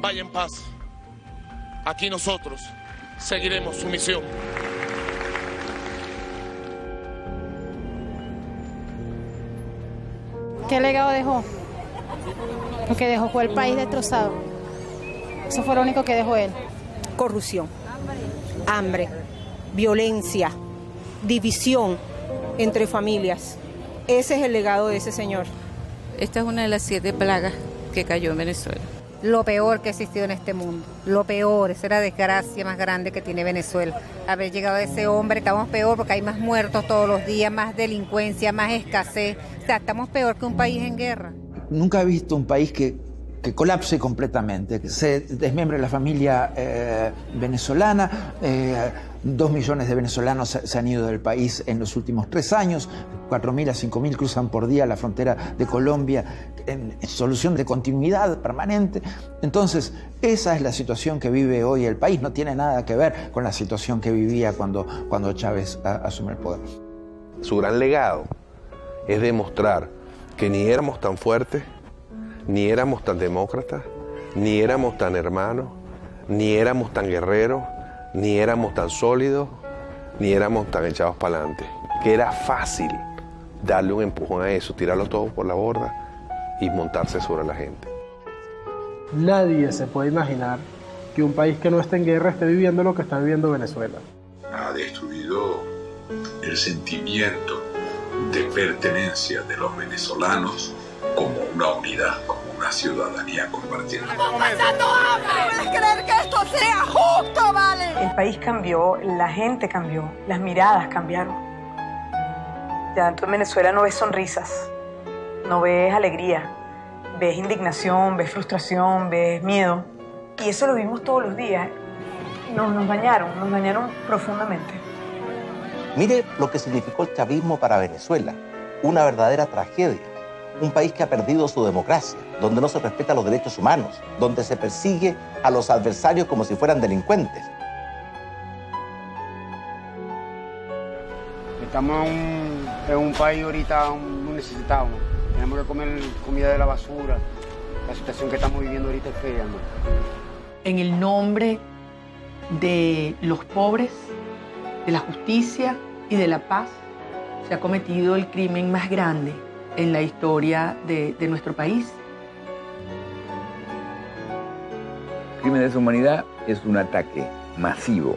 Vaya en paz. Aquí nosotros seguiremos su misión. ¿Qué legado dejó? Lo que dejó fue el país destrozado. Eso fue lo único que dejó él. Corrupción, hambre, violencia, división entre familias. Ese es el legado de ese señor. Esta es una de las 7 plagas que cayó en Venezuela. Lo peor que ha existido en este mundo. Lo peor, esa es la desgracia más grande que tiene Venezuela. Haber llegado a ese hombre, estamos peor porque hay más muertos todos los días, más delincuencia, más escasez. O sea, estamos peor que un país en guerra. Nunca he visto un país que colapse completamente, que se desmembre la familia venezolana. 2 millones de venezolanos se han ido del país en los últimos 3 años, 4.000 a 5.000 cruzan por día la frontera de Colombia en solución de continuidad permanente. Entonces, esa es la situación que vive hoy el país, no tiene nada que ver con la situación que vivía cuando Chávez asume el poder. Su gran legado es demostrar que ni éramos tan fuertes, ni éramos tan demócratas, ni éramos tan hermanos, ni éramos tan guerreros, ni éramos tan sólidos, ni éramos tan echados para adelante. Que era fácil darle un empujón a eso, tirarlo todo por la borda y montarse sobre la gente. Nadie se puede imaginar que un país que no esté en guerra esté viviendo lo que está viviendo Venezuela. Ha destruido el sentimiento de pertenencia de los venezolanos como una unidad, como una ciudadanía compartida. ¡Estamos pasando hambre! ¿Puedes creer que esto sea justo, vale? El país cambió, la gente cambió, las miradas cambiaron. Ya tú en Venezuela no ves sonrisas, no ves alegría, ves indignación, ves frustración, ves miedo. Y eso lo vimos todos los días. Nos dañaron profundamente. Mire lo que significó el chavismo para Venezuela, una verdadera tragedia. Un país que ha perdido su democracia, donde no se respetan los derechos humanos, donde se persigue a los adversarios como si fueran delincuentes. Estamos en un país ahorita muy necesitado. Tenemos que comer comida de la basura. La situación que estamos viviendo ahorita es fea, ¿no? En el nombre de los pobres, de la justicia y de la paz, se ha cometido el crimen más grande en la historia de nuestro país. El crimen de lesa humanidad es un ataque masivo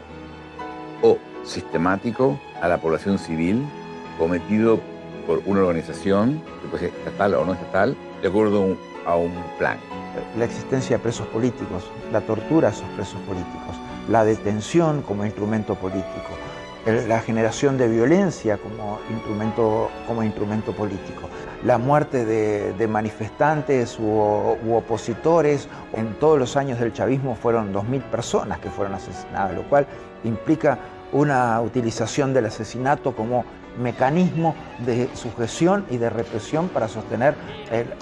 o sistemático a la población civil cometido por una organización, que puede ser estatal o no estatal, de acuerdo a un plan. La existencia de presos políticos, la tortura a esos presos políticos, la detención como instrumento político, la generación de violencia como instrumento político, la muerte de manifestantes u opositores. En todos los años del chavismo fueron 2.000 personas que fueron asesinadas, lo cual implica una utilización del asesinato como mecanismo de sujeción y de represión para sostener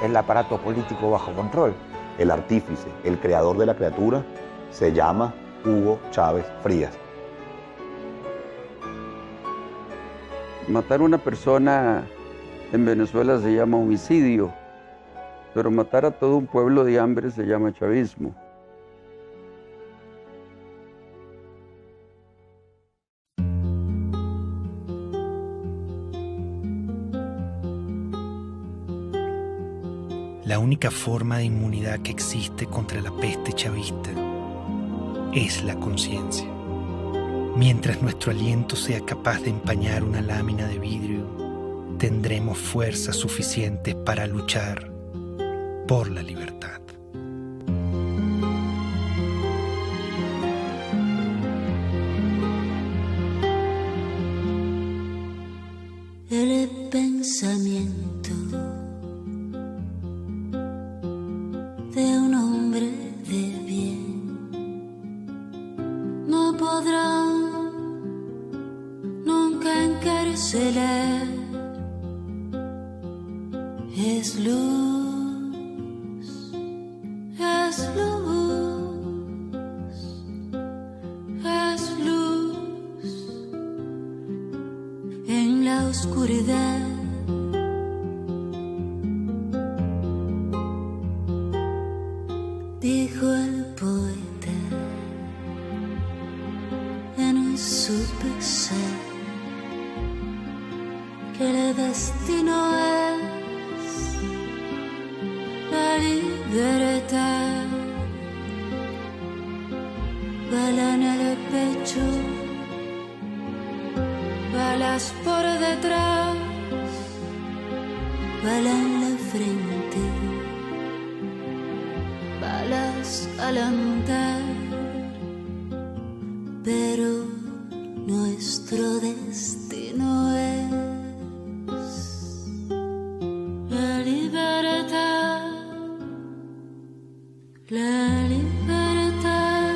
el aparato político bajo control. El artífice, el creador de la criatura, se llama Hugo Chávez Frías. Matar a una persona en Venezuela se llama homicidio, pero matar a todo un pueblo de hambre se llama chavismo. La única forma de inmunidad que existe contra la peste chavista es la conciencia. Mientras nuestro aliento sea capaz de empañar una lámina de vidrio, tendremos fuerzas suficientes para luchar por la libertad. pensamiento de un hombre de bien. No podrán nunca encarcelar. Es luz, es luz, es luz en la oscuridad. Dijo el poeta en su pesar que el destino es la libertad. Bala en el pecho, balas por detrás, bala en la frente, balas al andar, pero nuestro destino es la libertad, la libertad.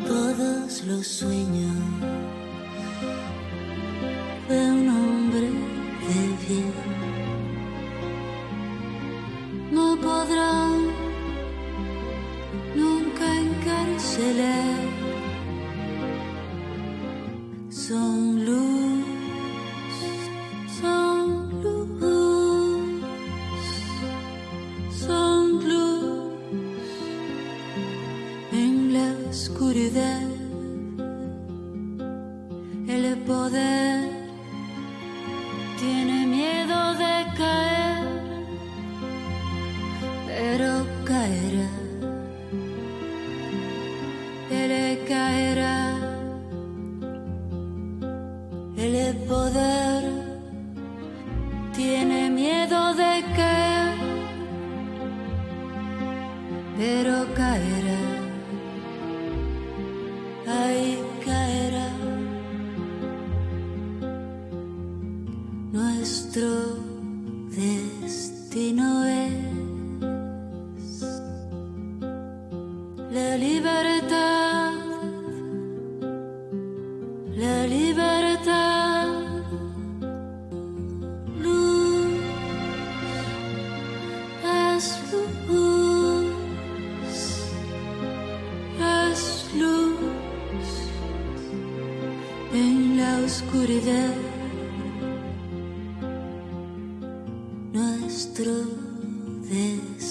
Todos los sueños de un hombre de bien no podrán nunca encarcelar. Son luz, son luz, son luz en la oscuridad. El poder tiene miedo de caer, pero caerá. Él caerá. El poder tiene miedo de caer, pero caerá. Ahí caerá. Nuestro destino es la libertad, la libertad. Luz, es luz, es luz en la oscuridad. Nuestro destino